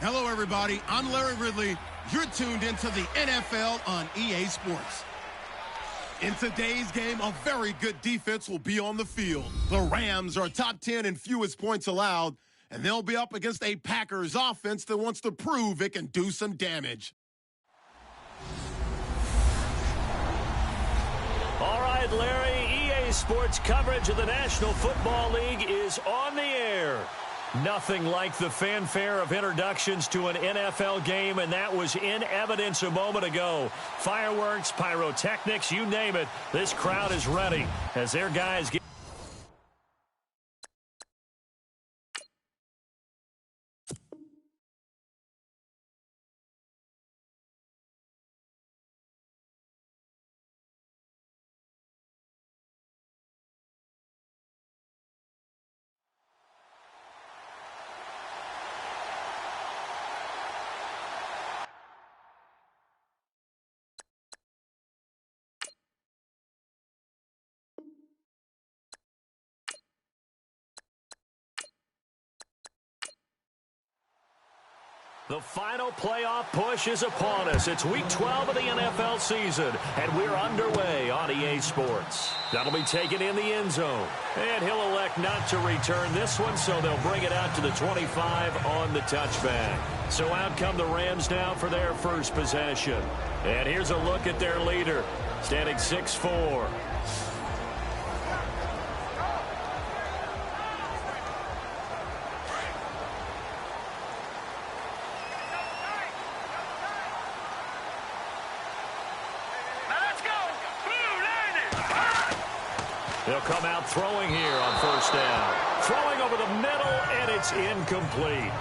Hello, everybody. I'm Larry Ridley. You're tuned into the NFL on EA Sports. In today's game, a very good defense will be on the field. The Rams are top 10 in fewest points allowed, and they'll be up against a Packers offense that wants to prove it can do some damage. All right, Larry, EA Sports coverage of the National Football League is on the air. Nothing like the fanfare of introductions to an NFL game, and that was in evidence a moment ago. Fireworks, pyrotechnics, you name it. This crowd is ready as their guys get... The final playoff push is upon us. It's Week 12 of the NFL season, and we're underway on EA Sports. That'll be taken in the end zone, and he'll elect not to return this one, so they'll bring it out to the 25 on the touchback. So out come the Rams now for their first possession. And here's a look at their leader, standing 6'4". They'll come out throwing here on first down. Throwing over the middle, and it's incomplete.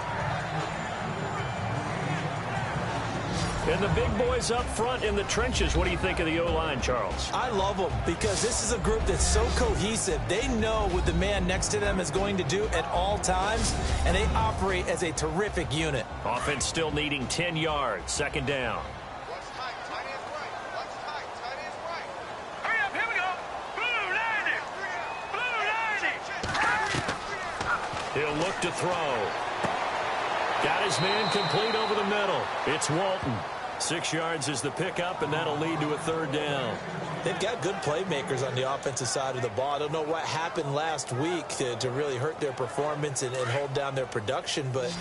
And the big boys up front in the trenches. What do you think of the O-line, Charles? I love them because this is a group that's so cohesive. They know what the man next to them is going to do at all times, and they operate as a terrific unit. Offense still needing 10 yards. Second down. He'll look to throw. Got his man complete over the middle. It's Walton. 6 yards is the pickup, and that'll lead to a third down. They've got good playmakers on the offensive side of the ball. I don't know what happened last week to really hurt their performance and hold down their production, but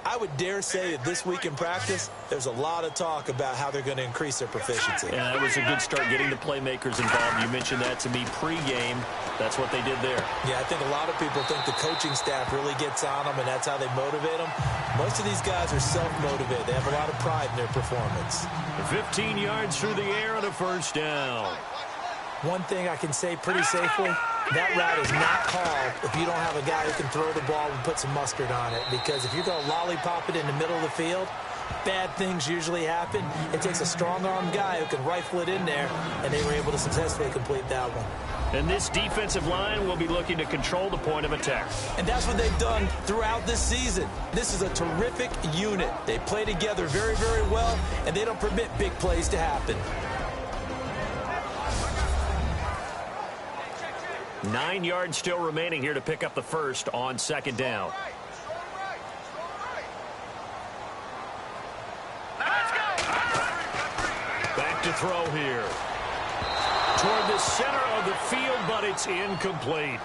I would dare say that this week in practice, there's a lot of talk about how they're going to increase their proficiency. Yeah, that was a good start getting the playmakers involved. You mentioned that to me pregame. That's what they did there. Yeah, I think a lot of people think the coaching staff really gets on them, and that's how they motivate them. Most of these guys are self-motivated. They have a lot of pride in their performance. 15 yards through the air and a first down. One thing I can say pretty safely, that route is not called if you don't have a guy who can throw the ball and put some mustard on it. Because if you're going to lollipop it in the middle of the field, bad things usually happen. It takes a strong-armed guy who can rifle it in there, and they were able to successfully complete that one. And this defensive line will be looking to control the point of attack. And that's what they've done throughout this season. This is a terrific unit. They play together very, very well, and they don't permit big plays to happen. 9 yards still remaining here to pick up the first on second down. Back to throw here. Toward the center of the field, but it's incomplete.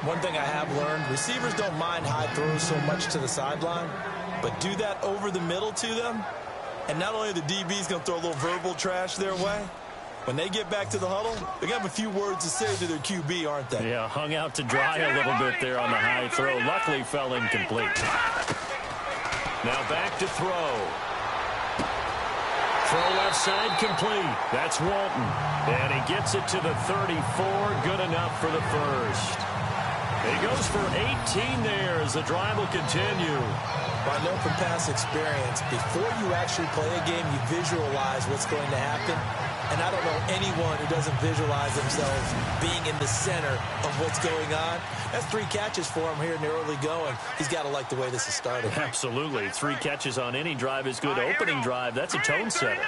One thing I have learned, receivers don't mind high throws so much to the sideline, but do that over the middle to them, and not only are the DBs going to throw a little verbal trash their way, when they get back to the huddle, they're going to have a few words to say to their QB, aren't they? Yeah, hung out to dry a little bit there on the high throw. Luckily fell incomplete. Now back to throw. Throw left side complete. That's Walton. And he gets it to the 34. Good enough for the first. He goes for 18 there as the drive will continue. Well, I know from past experience, before you actually play a game, you visualize what's going to happen. And I don't know anyone who doesn't visualize themselves being in the center of what's going on. That's 3 catches for him here in the early going. He's got to like the way this is started. Absolutely. 3 catches on any drive is good. Opening drive, that's a tone setter.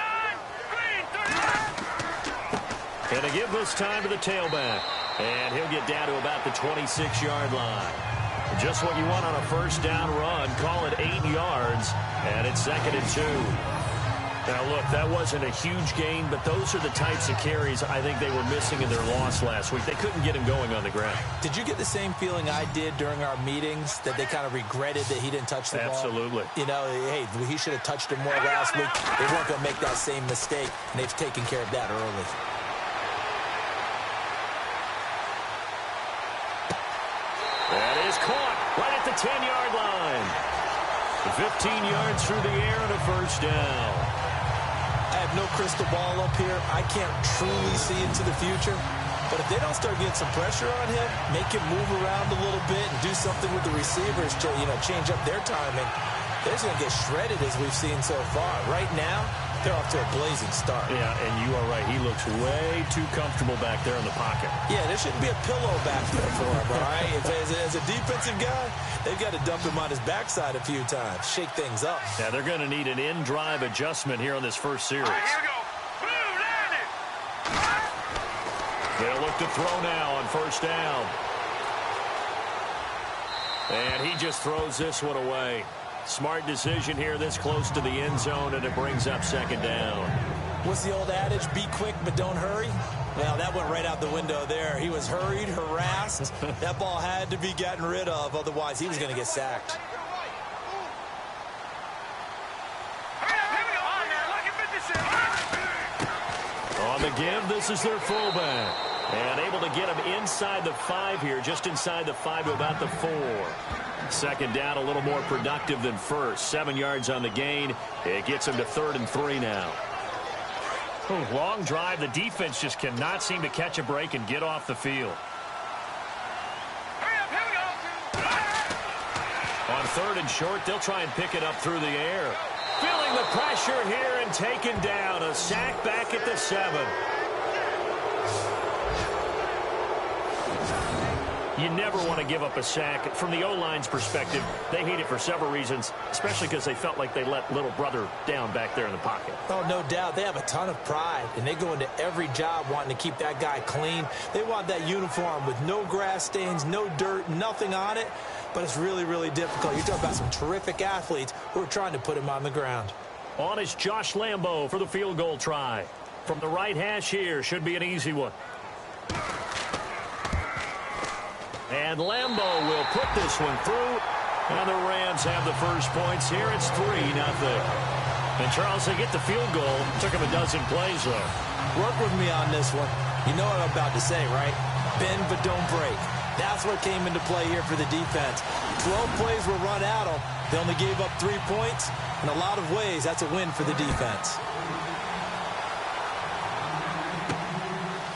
And to give this time to the tailback. And he'll get down to about the 26-yard line. Just what you want on a first down run. Call it 8 yards, and it's 2nd and 2. Now, look, that wasn't a huge gain, but those are the types of carries I think they were missing in their loss last week. They couldn't get him going on the ground. Did you get the same feeling I did during our meetings, that they kind of regretted that he didn't touch the ball? Absolutely. You know, hey, he should have touched it more last week. They weren't going to make that same mistake, and they've taken care of that early. That is caught right at the 10-yard line. 15 yards through the air and a first down. I have no crystal ball up here. I can't truly see into the future. But if they don't start getting some pressure on him, make him move around a little bit and do something with the receivers to, change up their timing, they're just going to get shredded as we've seen so far. Right now, they're off to a blazing start. Yeah, and you are right. He looks way too comfortable back there in the pocket. Yeah, there shouldn't be a pillow back there for him, all right? As a defensive guy, they've got to dump him on his backside a few times, shake things up. Yeah, they're going to need an in-drive adjustment here on this first series. All right, here we go. They'll look to throw now on first down. And he just throws this one away. Smart decision here this close to the end zone, and it brings up 2nd down. What's the old adage? Be quick, but don't hurry? Well, that went right out the window there. He was hurried, harassed. That ball had to be gotten rid of, otherwise he was going to get sacked. On the give, this is their fullback. And able to get him inside the 5 here, just inside the 5 to about the 4. 2nd down, a little more productive than first. 7 yards on the gain. It gets him to 3rd and 3 now. Long drive. The defense just cannot seem to catch a break and get off the field. On 3rd and short, they'll try and pick it up through the air. Feeling the pressure here and taken down. A sack back at the 7. You never want to give up a sack. From the O-line's perspective, they hate it for several reasons, especially because they felt like they let little brother down back there in the pocket. Oh, no doubt. They have a ton of pride, and they go into every job wanting to keep that guy clean. They want that uniform with no grass stains, no dirt, nothing on it. But it's really, really difficult. You're talking about some terrific athletes who are trying to put him on the ground. On is Josh Lambo for the field goal try. From the right hash here, should be an easy one. And Lambo will put this one through. And the Rams have the first points here. It's 3-0. And, Charles, they get the field goal. Took them a dozen plays, though. Work with me on this one. You know what I'm about to say, right? Bend but don't break. That's what came into play here for the defense. 12 plays were run at them. They only gave up 3 points. In a lot of ways, that's a win for the defense.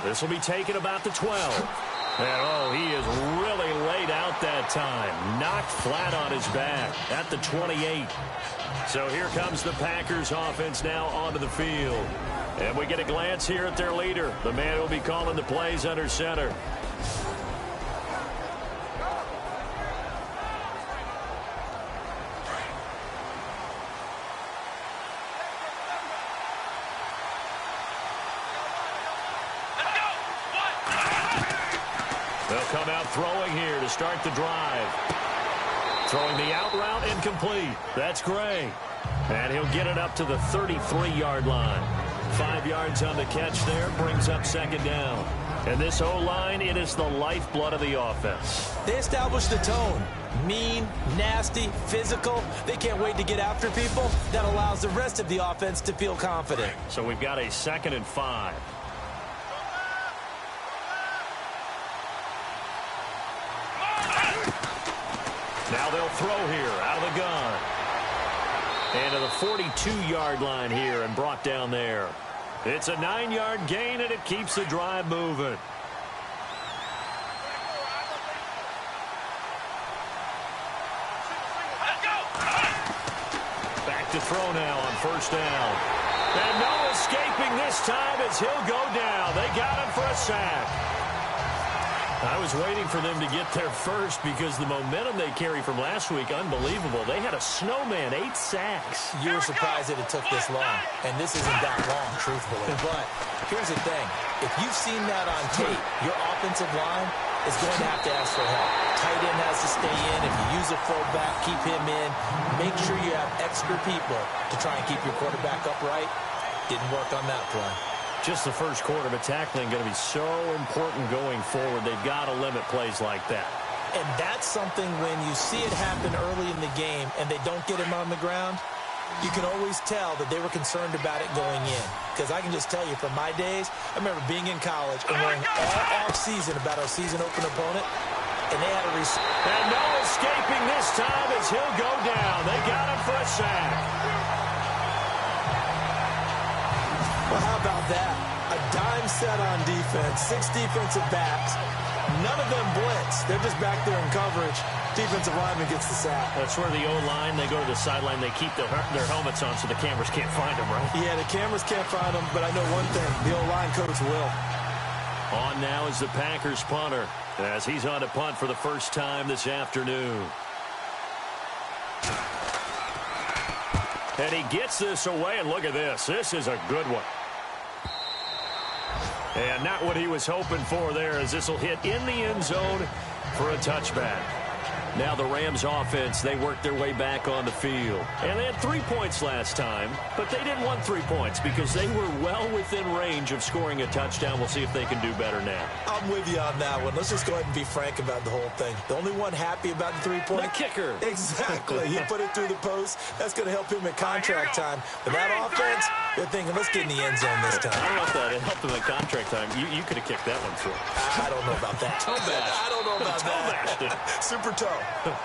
This will be taken about the 12. And, oh, he is really laid out that time. Knocked flat on his back at the 28. So here comes the Packers offense now onto the field. And we get a glance here at their leader, the man who will be calling the plays under center. They'll come out throwing here to start the drive. Throwing the out route incomplete. That's Gray. And he'll get it up to the 33-yard line. 5 yards on the catch there. Brings up 2nd down. And this O-line, it is the lifeblood of the offense. They established the tone. Mean, nasty, physical. They can't wait to get after people. That allows the rest of the offense to feel confident. So we've got a 2nd and 5. Now they'll throw here out of the gun. And to the 42-yard line here and brought down there. It's a 9-yard gain, and it keeps the drive moving. Back to throw now on first down. And no escaping this time as he'll go down. They got him for a sack. I was waiting for them to get there first because the momentum they carry from last week, unbelievable. They had a snowman, 8 sacks. You were surprised that it took this long, and this isn't that long, truthfully. But here's the thing. If you've seen that on tape, your offensive line is going to have to ask for help. tight end has to stay in. If you use a fullback, keep him in. Make sure you have extra people to try and keep your quarterback upright. Didn't work on that play. Just the first quarter, but tackling going to be so important going forward. They've got to limit plays like that. And that's something when you see it happen early in the game and they don't get him on the ground, you can always tell that they were concerned about it going in. Because I can just tell you from my days, I remember being in college and worrying all off-season about our season-open opponent, and they had a And no escaping this time as he'll go down. They got him for a sack. Well, how about that? A dime set on defense, 6 defensive backs. None of them blitz. They're just back there in coverage. Defensive lineman gets the sack. That's where the O-line, they go to the sideline, they keep their helmets on so the cameras can't find them, right? Yeah, the cameras can't find them, but I know one thing. The O-line coach will. On now is the Packers punter as he's on to punt for the first time this afternoon. And he gets this away, and look at this. This is a good one. And not what he was hoping for there, as this will hit in the end zone for a touchback. Now the Rams offense, they worked their way back on the field. And they had 3 points last time, but they didn't want 3 points because they were well within range of scoring a touchdown. We'll see if they can do better now. I'm with you on that one. Let's just go ahead and be frank about the whole thing. The only one happy about the 3-point? The kicker. Exactly. He put it through the post. That's going to help him at contract time. But that offense, they're thinking, let's get in the end zone this time. I don't know if that helped him at contract time. You could have kicked that one through. I don't know about that. Toe bash. I don't know about that. Super toe.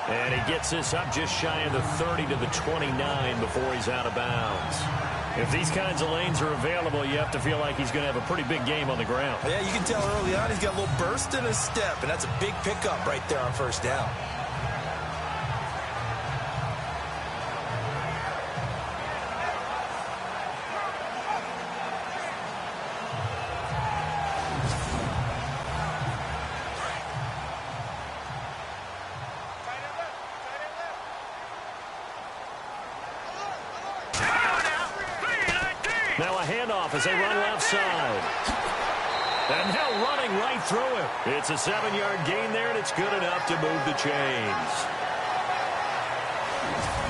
And he gets this up just shy of the 30 to the 29 before he's out of bounds. If these kinds of lanes are available, you have to feel like he's going to have a pretty big game on the ground. Yeah, you can tell early on he's got a little burst in his step, and that's a big pickup right there on first down. Now a handoff as they run left side. And now running right through it. It's a 7-yard gain there, and it's good enough to move the chains.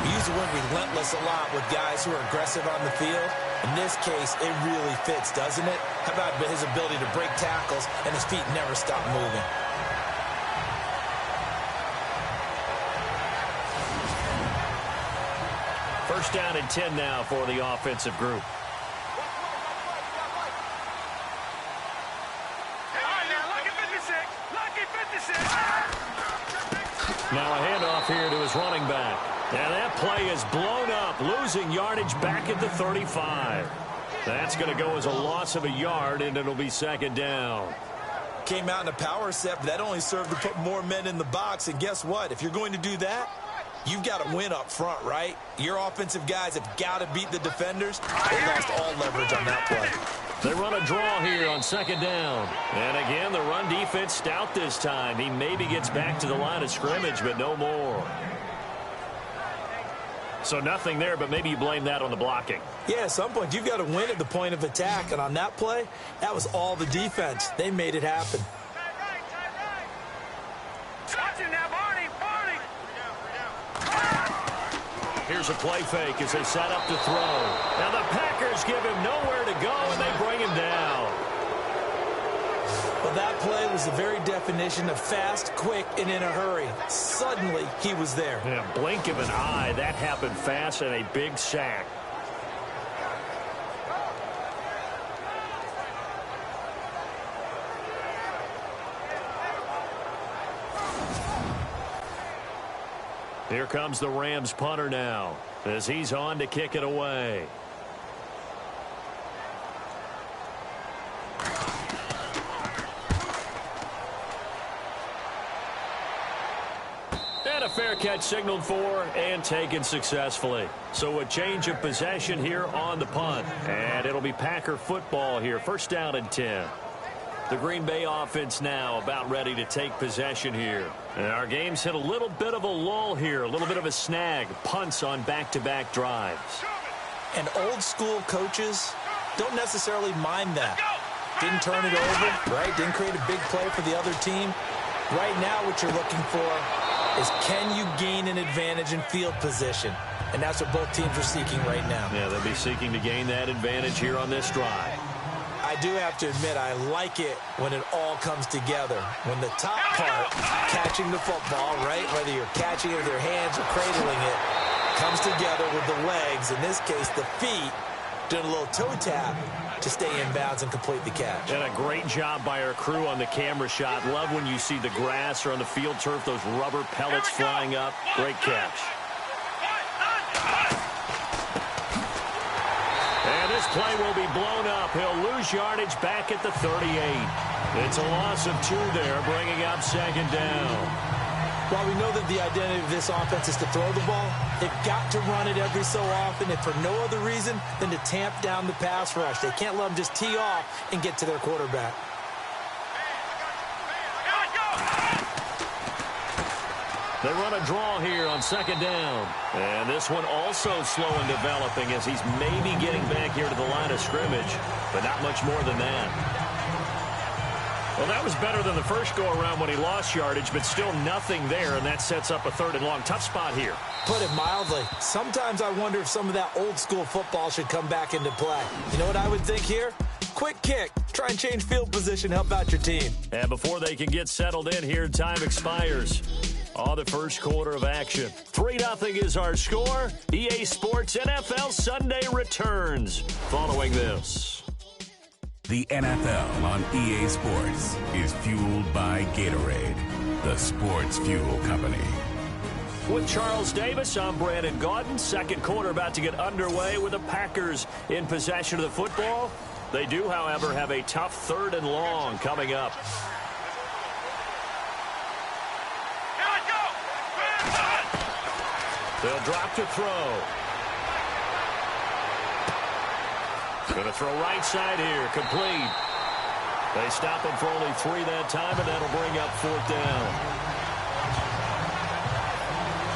We use the word relentless a lot with guys who are aggressive on the field. In this case, it really fits, doesn't it? How about his ability to break tackles and his feet never stop moving? First down and 10 now for the offensive group. Now a handoff here to his running back. And that play is blown up, losing yardage back at the 35. That's going to go as a loss of a yard, and it'll be second down. Came out in a power set, but that only served to put more men in the box. And guess what? If you're going to do that, you've got to win up front, right? Your offensive guys have got to beat the defenders. They lost all leverage on that play. They run a draw here on second down. And again, the run defense stout this time. He maybe gets back to the line of scrimmage, but no more. So nothing there, but maybe you blame that on the blocking. Yeah, at some point, you've got to win at the point of attack. And on that play, that was all the defense. They made it happen. Here's a play fake as they set up to throw. Now the Packers give him nowhere to go, and they bring him down. Well, that play was the very definition of fast, quick, and in a hurry. Suddenly, he was there. In a blink of an eye, that happened fast, and a big sack. Here comes the Rams punter now as he's on to kick it away. And a fair catch signaled for and taken successfully. So a change of possession here on the punt. And it'll be Packer football here. First down and 10. The Green Bay offense now about ready to take possession here. And our game's hit a little bit of a lull here, a little bit of a snag. Punts on back-to-back drives. And old-school coaches don't necessarily mind that. Didn't turn it over, right? Didn't create a big play for the other team. Right now what you're looking for is can you gain an advantage in field position? And that's what both teams are seeking right now. Yeah, they'll be seeking to gain that advantage here on this drive. I do have to admit, I like it when it all comes together. When the top part, catching the football, right, whether you're catching it with your hands or cradling it, comes together with the legs, in this case the feet, doing a little toe tap to stay in bounds and complete the catch. And a great job by our crew on the camera shot. Love when you see the grass or on the field turf, those rubber pellets flying up. Great catch. And this play will be blown up. He'll lose yardage back at the 38. It's a loss of 2 there, bringing up 2nd down. While we know that the identity of this offense is to throw the ball, they've got to run it every so often, and for no other reason than to tamp down the pass rush. They can't let them just tee off and get to their quarterback. They run a draw here on 2nd down. And this one also slow in developing as he's maybe getting back here to the line of scrimmage, but not much more than that. Well, that was better than the first go-around when he lost yardage, but still nothing there, and that sets up a 3rd and long. Tough spot here. Put it mildly. Sometimes I wonder if some of that old-school football should come back into play. You know what I would think here? Quick kick. Try and change field position. Help out your team. And before they can get settled in here, time expires. On the first quarter of action. 3-0 is our score. EA Sports NFL Sunday returns following this. The NFL on EA Sports is fueled by Gatorade, the sports fuel company. With Charles Davis, I'm Brandon Gaudin. Second quarter about to get underway with the Packers in possession of the football. They do, however, have a tough 3rd and long coming up. They'll drop to throw. Going to throw right side here. Complete. They stop him for only 3 that time, and that'll bring up 4th down.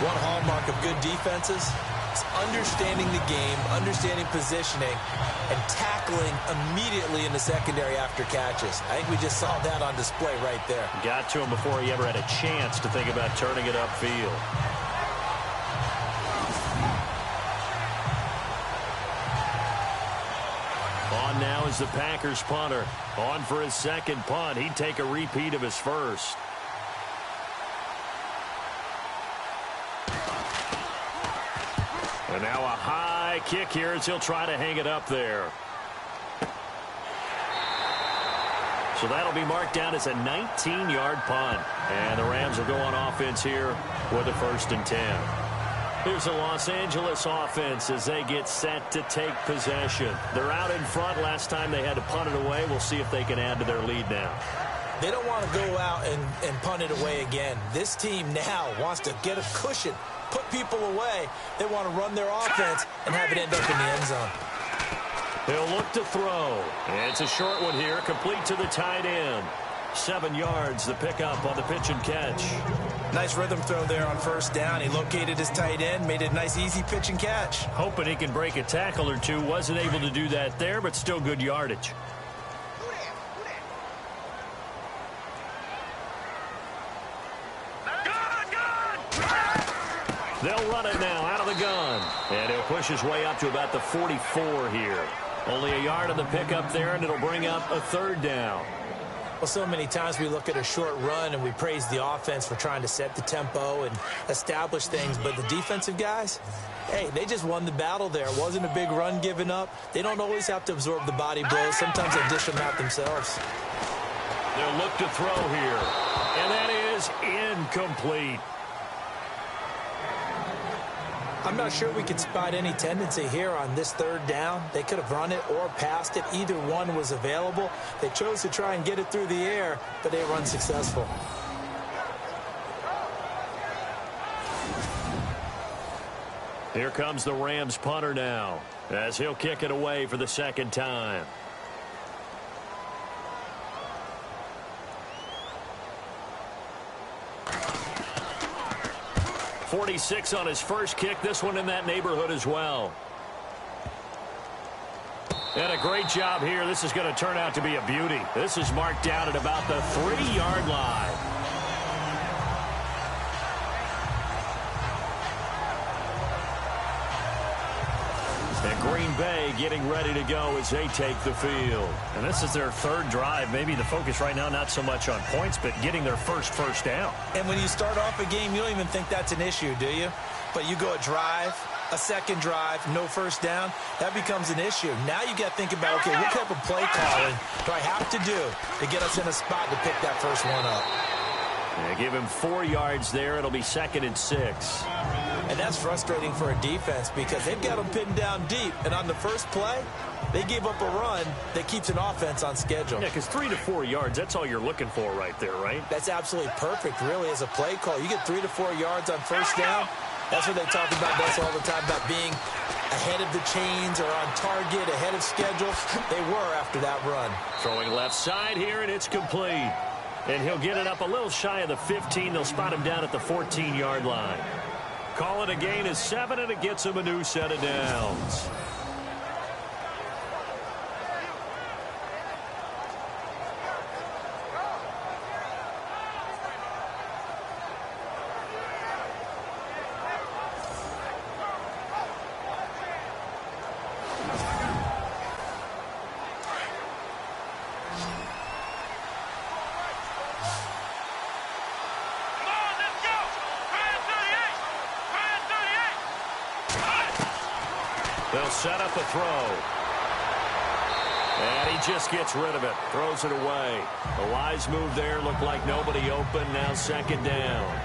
One hallmark of good defenses is understanding the game, understanding positioning, and tackling immediately in the secondary after catches. I think we just saw that on display right there. Got to him before he ever had a chance to think about turning it upfield. On now is the Packers punter. On for his 2nd punt. He'd take a repeat of his first. And now a high kick here as he'll try to hang it up there. So that'll be marked down as a 19-yard punt. And the Rams will go on offense here with a 1st and 10. Here's the Los Angeles offense as they get set to take possession. They're out in front. Last time they had to punt it away. We'll see if they can add to their lead now. They don't want to go out and punt it away again. This team now wants to get a cushion, put people away. They want to run their offense and have it end up in the end zone. He'll look to throw. It's a short one here, complete to the tight end. 7 yards, the pickup on the pitch and catch. Nice rhythm throw there on 1st down. He located his tight end, made it a nice, easy pitch and catch. Hoping he can break a tackle or two. Wasn't able to do that there, but still good yardage. They'll run it now out of the gun. And he'll push his way up to about the 44 here. Only a yard on the pickup there, and it'll bring up a 3rd down. Well, so many times we look at a short run and we praise the offense for trying to set the tempo and establish things, but the defensive guys, hey, they just won the battle there. It wasn't a big run given up. They don't always have to absorb the body blows. Sometimes they dish them out themselves. They'll look to throw here, and that is incomplete. I'm not sure we can spot any tendency here on this 3rd down. They could have run it or passed it. Either one was available. They chose to try and get it through the air, but they were unsuccessful. Here comes the Rams punter now as he'll kick it away for the 2nd time. 46 on his first kick. This one in that neighborhood as well. And a great job here. This is going to turn out to be a beauty. This is marked down at about the 3-yard line. And Green Bay getting ready to go as they take the field. And this is their third drive. Maybe the focus right now not so much on points, but getting their first down. And when you start off a game, you don't even think that's an issue, do you? But you go a drive, a second drive, no first down, that becomes an issue. Now you got to think about, okay, what type of play calling do I have to do to get us in a spot to pick that first one up? They give him 4 yards there. It'll be 2nd and 6. And that's frustrating for a defense because they've got them pinned down deep. And on the first play, they gave up a run that keeps an offense on schedule. Yeah, because 3 to 4 yards, that's all you're looking for right there, right? That's absolutely perfect, really, as a play call. You get 3 to 4 yards on first down. That's what they talk about this all the time, about being ahead of the chains or on target, ahead of schedule. They were after that run. Throwing left side here, and it's complete. And he'll get it up a little shy of the 15. They'll spot him down at the 14-yard line. Call it a gain of 7, and it gets him a new set of downs. They'll set up a throw. And he just gets rid of it. Throws it away. A wise move there. Looked like nobody open. Now 2nd down.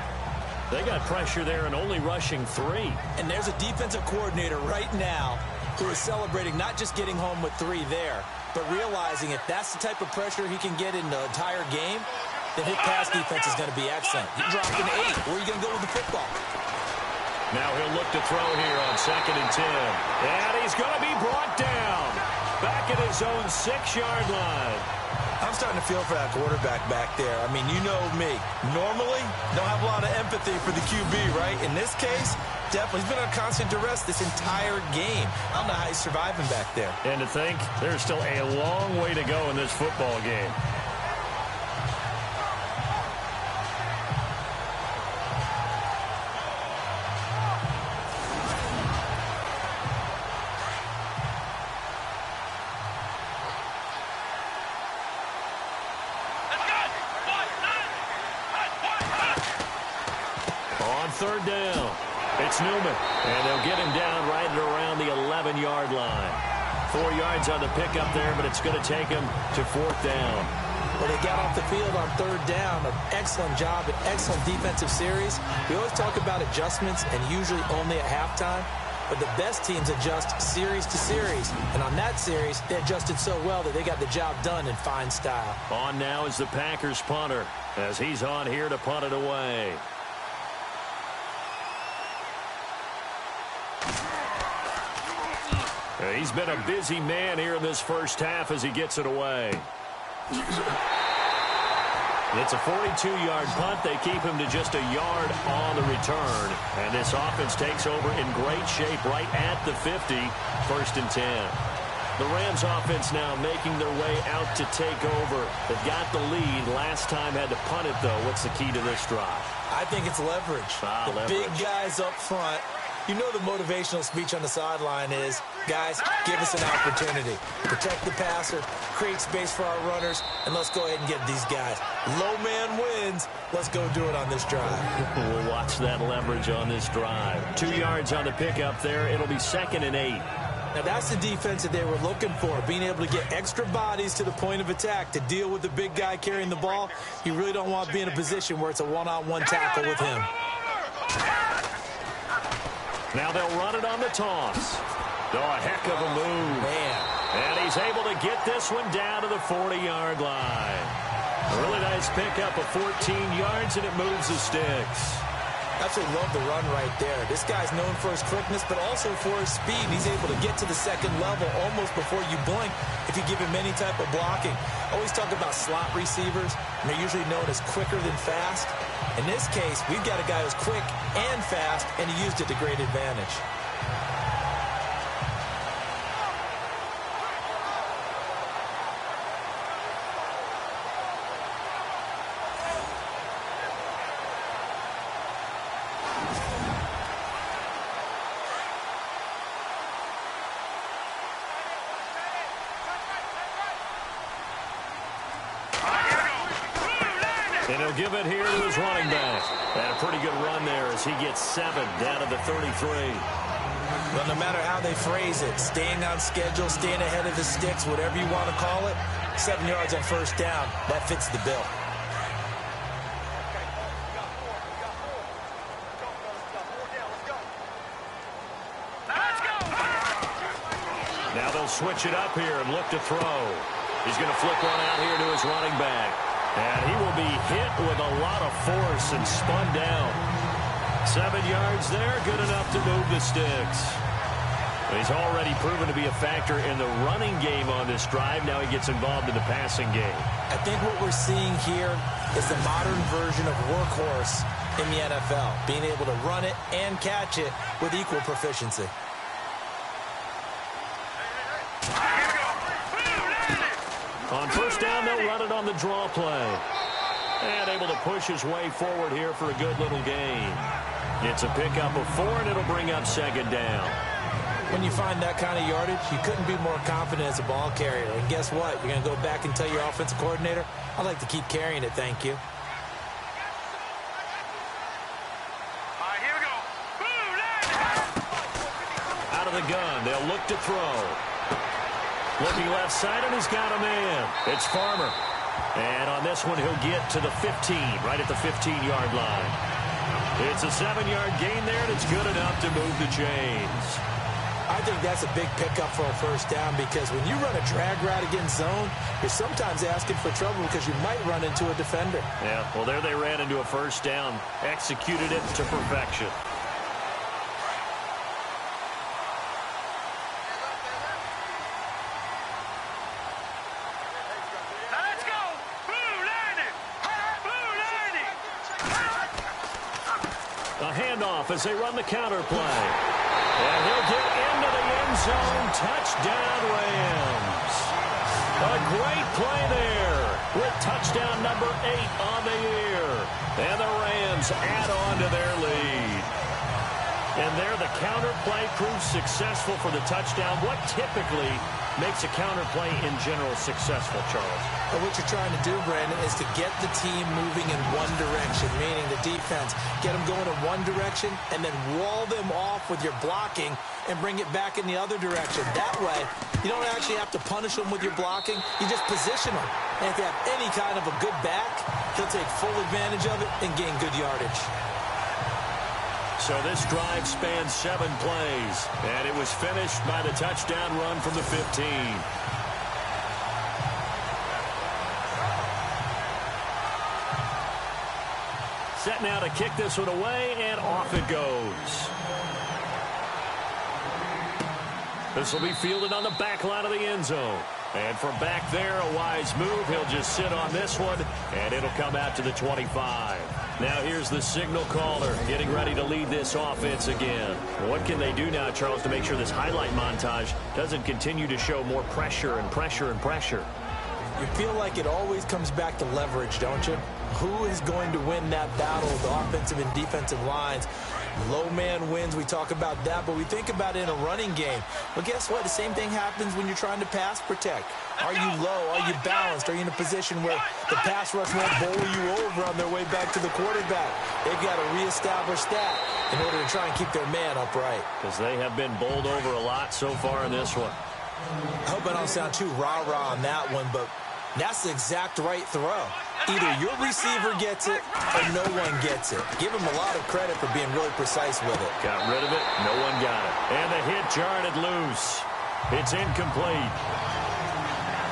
They got pressure there and only rushing 3. And there's a defensive coordinator right now who is celebrating not just getting home with 3 there, but realizing if that's the type of pressure he can get in the entire game, then his pass defense is going to be excellent. He dropped an 8. Where are you going to go with the football? Now he'll look to throw here on 2nd and 10. And he's going to be brought down. Back at his own 6-yard line. I'm starting to feel for that quarterback back there. I mean, you know me. Normally, don't have a lot of empathy for the QB, right? In this case, definitely. He's been under constant duress this entire game. I don't know how he's surviving back there. And to think, there's still a long way to go in this football game. On 3rd down, it's Newman. And they'll get him down right at around the 11-yard line. 4 yards on the pickup there, but it's going to take him to 4th down. Well, they got off the field on 3rd down. An excellent job, an excellent defensive series. We always talk about adjustments and usually only at halftime. But the best teams adjust series to series. And on that series, they adjusted so well that they got the job done in fine style. On now is the Packers punter as he's on here to punt it away. He's been a busy man here in this first half as he gets it away. It's a 42-yard punt. They keep him to just a yard on the return. And this offense takes over in great shape right at the 50, 1st and 10. The Rams offense now making their way out to take over. They've got the lead. Last time had to punt it, though. What's the key to this drive? I think it's leverage. The big guys up front. You know the motivational speech on the sideline is, guys, give us an opportunity. Protect the passer, create space for our runners, and let's go ahead and get these guys. Low man wins. Let's go do it on this drive. We'll watch that leverage on this drive. 2 yards on the pickup there. It'll be 2nd and 8. Now, that's the defense that they were looking for, being able to get extra bodies to the point of attack to deal with the big guy carrying the ball. You really don't want to be in a position where it's a one-on-one tackle with him. Now they'll run it on the toss. Oh, a heck of a move. Man. And he's able to get this one down to the 40-yard line. A really nice pickup of 14 yards, and it moves the sticks. Absolutely love the run right there. This guy's known for his quickness, but also for his speed. He's able to get to the 2nd level almost before you blink if you give him any type of blocking. Always talk about slot receivers, and they're usually known as quicker than fast. In this case, we've got a guy who's quick and fast, and he used it to great advantage. And he'll give it here to his running back. And a pretty good run there as he gets 7 down to the 33. Well, no matter how they phrase it, staying on schedule, staying ahead of the sticks, whatever you want to call it, 7 yards on first down, that fits the bill. Now they'll switch it up here and look to throw. He's going to flip one out here to his running back. And he will be hit with a lot of force and spun down. 7 yards there, good enough to move the sticks. He's already proven to be a factor in the running game on this drive. Now he gets involved in the passing game. I think what we're seeing here is the modern version of workhorse in the NFL, being able to run it and catch it with equal proficiency. On first down, they'll run it on the draw play. And able to push his way forward here for a good little gain. It's a pickup of 4, and it'll bring up second down. When you find that kind of yardage, you couldn't be more confident as a ball carrier. And guess what? You're going to go back and tell your offensive coordinator, I'd like to keep carrying it, thank you. Here we go. Out of the gun, they'll look to throw. Looking left side, and he's got a man. It's Farmer. And on this one, he'll get to the 15, right at the 15-yard line. It's a 7-yard gain there, and it's good enough to move the chains. I think that's a big pickup for a first down because when you run a drag route against zone, you're sometimes asking for trouble because you might run into a defender. Yeah, well, there they ran into a first down, executed it to perfection. As they run the counter play. And he'll get into the end zone. Touchdown, Rams. A great play there with touchdown number 8 on the year. And the Rams add on to their lead. And there the counter play proves successful for the touchdown. What typically makes a counter play in general successful, Charles? Well, what you're trying to do, Brandon, is to get the team moving in one direction, meaning the defense. Get them going in one direction and then wall them off with your blocking and bring it back in the other direction. That way, you don't actually have to punish them with your blocking. You just position them. And if you have any kind of a good back, he'll take full advantage of it and gain good yardage. So this drive spans 7 plays, and it was finished by the touchdown run from the 15. Set now to kick this one away, and off it goes. This will be fielded on the back line of the end zone. And from back there, a wise move. He'll just sit on this one, and it'll come out to the 25. Now here's the signal caller getting ready to lead this offense again. What can they do now, Charles, to make sure this highlight montage doesn't continue to show more pressure and pressure and pressure? You feel like it always comes back to leverage, don't you? Who is going to win that battle of the offensive and defensive lines? Low man wins. We talk about that, but we think about it in a running game. Well, guess what? The same thing happens when you're trying to pass protect. Are you low? Are you balanced? Are you in a position where the pass rush won't bowl you over on their way back to the quarterback? They've got to reestablish that in order to try and keep their man upright. Because they have been bowled over a lot so far in this one. I hope I don't sound too rah-rah on that one, but that's the exact right throw. Either your receiver gets it or no one gets it. Give him a lot of credit for being really precise with it. Got rid of it. No one got it. And the hit jarred it loose. It's incomplete.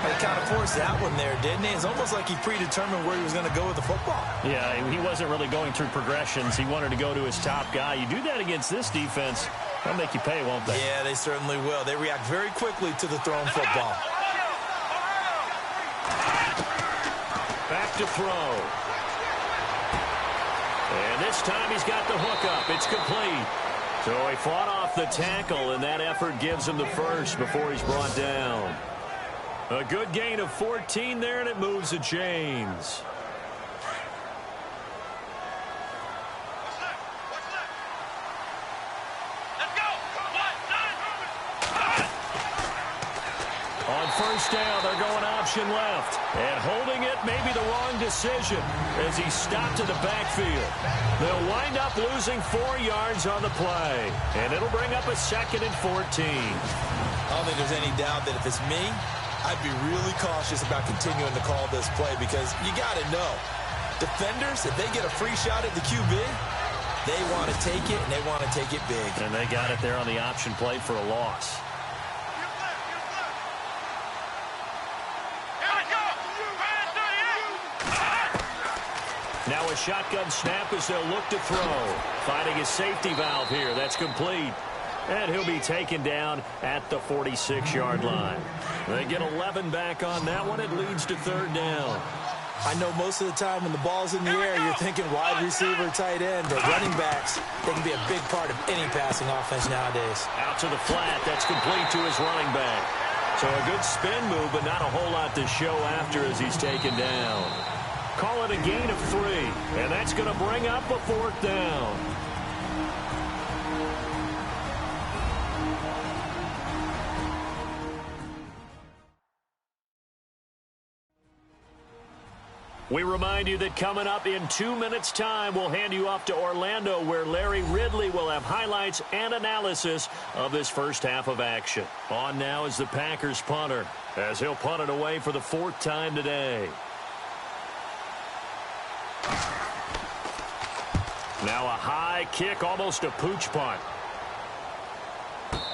He kind of forced that one there, didn't he? It's almost like he predetermined where he was going to go with the football. Yeah, he wasn't really going through progressions. He wanted to go to his top guy. You do that against this defense, they'll make you pay, won't they? Yeah, they certainly will. They react very quickly to the thrown football. Back to throw. And this time he's got the hook up. It's complete. So he fought off the tackle, and that effort gives him the first before he's brought down. A good gain of 14 there, and it moves the chains. On first down. They're going option left. And holding it may be the wrong decision as he stopped in the backfield. They'll wind up losing 4 yards on the play. And it'll bring up a 2nd and 14. I don't think there's any doubt that if it's me, I'd be really cautious about continuing to call this play because you got to know, defenders, if they get a free shot at the QB, they want to take it, and they want to take it big. And they got it there on the option play for a loss. Now a shotgun snap as they'll look to throw. Finding his safety valve here. That's complete. And he'll be taken down at the 46-yard line. They get 11 back on that one. It leads to 3rd down. I know most of the time when the ball's in the air, you're thinking wide receiver, tight end, but running backs, they can be a big part of any passing offense nowadays. Out to the flat. That's complete to his running back. So a good spin move, but not a whole lot to show after as he's taken down. Call it a gain of 3, and that's going to bring up a 4th down. We remind you that coming up in 2 minutes' time, we'll hand you off to Orlando, where Larry Ridley will have highlights and analysis of this first half of action. On now is the Packers punter, as he'll punt it away for the 4th time today. Now a high kick, almost a pooch punt.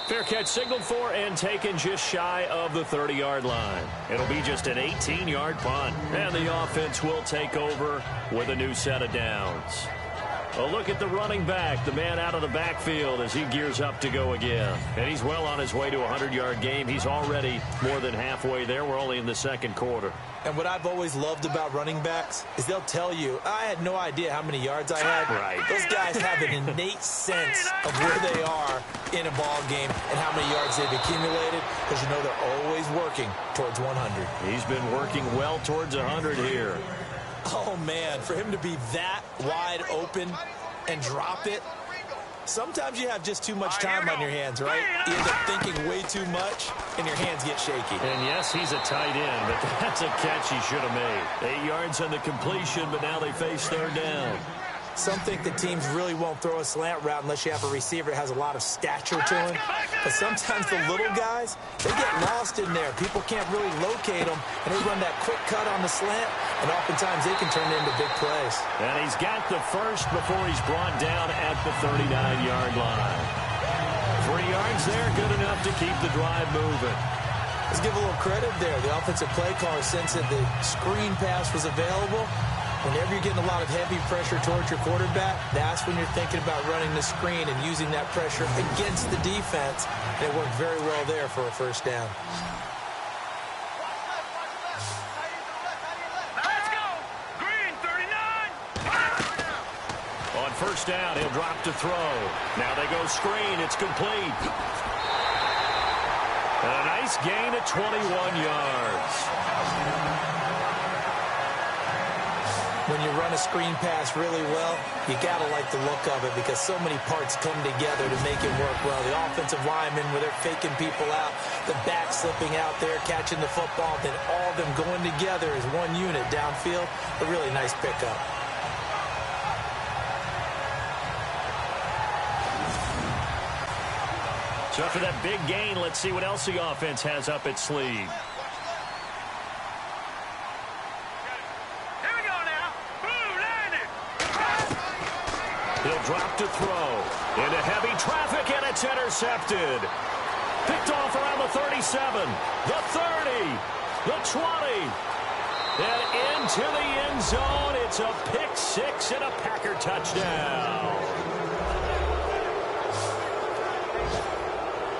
Fair catch signaled for and taken just shy of the 30-yard line. It'll be just an 18-yard punt. And the offense will take over with a new set of downs. A look at the running back, the man out of the backfield as he gears up to go again. And he's well on his way to a 100-yard game. He's already more than halfway there. We're only in the 2nd quarter. And what I've always loved about running backs is they'll tell you, I had no idea how many yards I had. Right. Those guys have an innate sense of where they are in a ball game and how many yards they've accumulated because you know they're always working towards 100. He's been working well towards 100 here. Oh, man, for him to be that wide open and drop it, sometimes you have just too much time on your hands, right? You end up thinking way too much, and your hands get shaky. And, yes, he's a tight end, but that's a catch he should have made. 8 yards on the completion, but now they face 3rd down. Some think that teams really won't throw a slant route unless you have a receiver that has a lot of stature to him. But sometimes the little guys, they get lost in there. People can't really locate them, and they run that quick cut on the slant, and oftentimes they can turn it into big plays. And he's got the first before he's brought down at the 39-yard line. 3 yards there, good enough to keep the drive moving. Let's give a little credit there. The offensive play caller sensed that the screen pass was available. Whenever you're getting a lot of heavy pressure towards your quarterback, that's when you're thinking about running the screen and using that pressure against the defense. And it worked very well there for a 1st down. Let's go! Green, 39! On 1st down, he'll drop to throw. Now they go screen. It's complete. And a nice gain of 21 yards. When you run a screen pass really well, you got to like the look of it because so many parts come together to make it work well. The offensive linemen, where they're faking people out, the back slipping out there, catching the football, then all of them going together as one unit downfield. A really nice pickup. So after that big gain, let's see what else the offense has up its sleeve. He'll drop to throw. Into heavy traffic, and it's intercepted. Picked off around the 37, the 30, the 20. And into the end zone. It's a pick 6 and a Packer touchdown.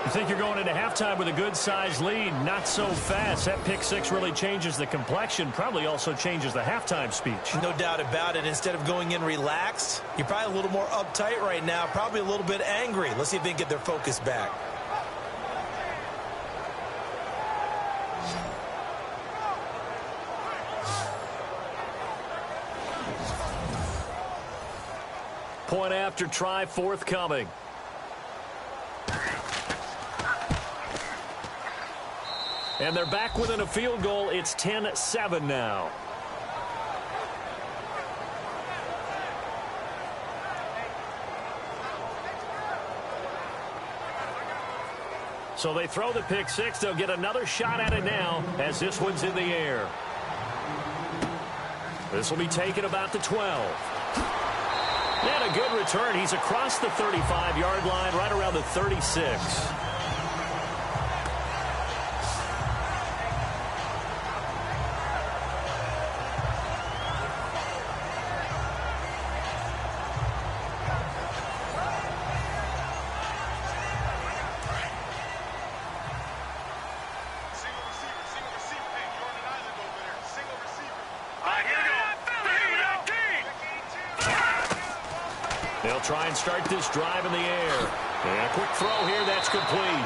You think you're going into halftime with a good-sized lead, not so fast. That pick 6 really changes the complexion, probably also changes the halftime speech. No doubt about it. Instead of going in relaxed, you're probably a little more uptight right now, probably a little bit angry. Let's see if they can get their focus back. Point after try forthcoming. And they're back within a field goal. It's 10-7 now. So they throw the pick six. They'll get another shot at it now as this one's in the air. This will be taken about the 12. And a good return. He's across the 35-yard line, right around the 36. They'll try and start this drive in the air. And a quick throw here, that's complete.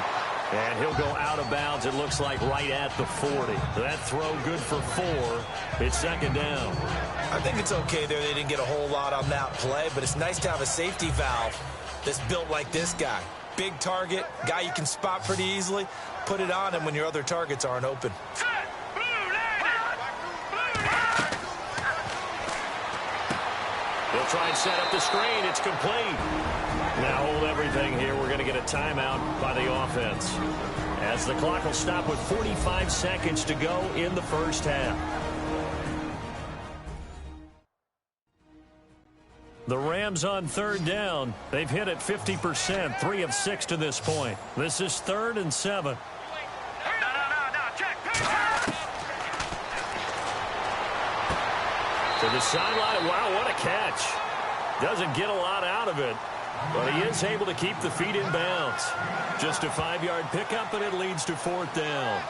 And he'll go out of bounds, it looks like, right at the 40. That throw good for 4. It's second down. I think it's okay there. They didn't get a whole lot on that play, but it's nice to have a safety valve that's built like this guy. Big target, guy you can spot pretty easily. Put it on him when your other targets aren't open. They'll try and set up the screen. It's complete. Now hold everything here. We're going to get a timeout by the offense, as the clock will stop with 45 seconds to go in the first half. The Rams on third down. They've hit it 50%, 3 of 6 to this point. This is 3rd and 7. To the sideline. Wow, what a catch. Doesn't get a lot out of it, but he is able to keep the feet in bounds. Just a 5-yard pickup, and it leads to 4th down.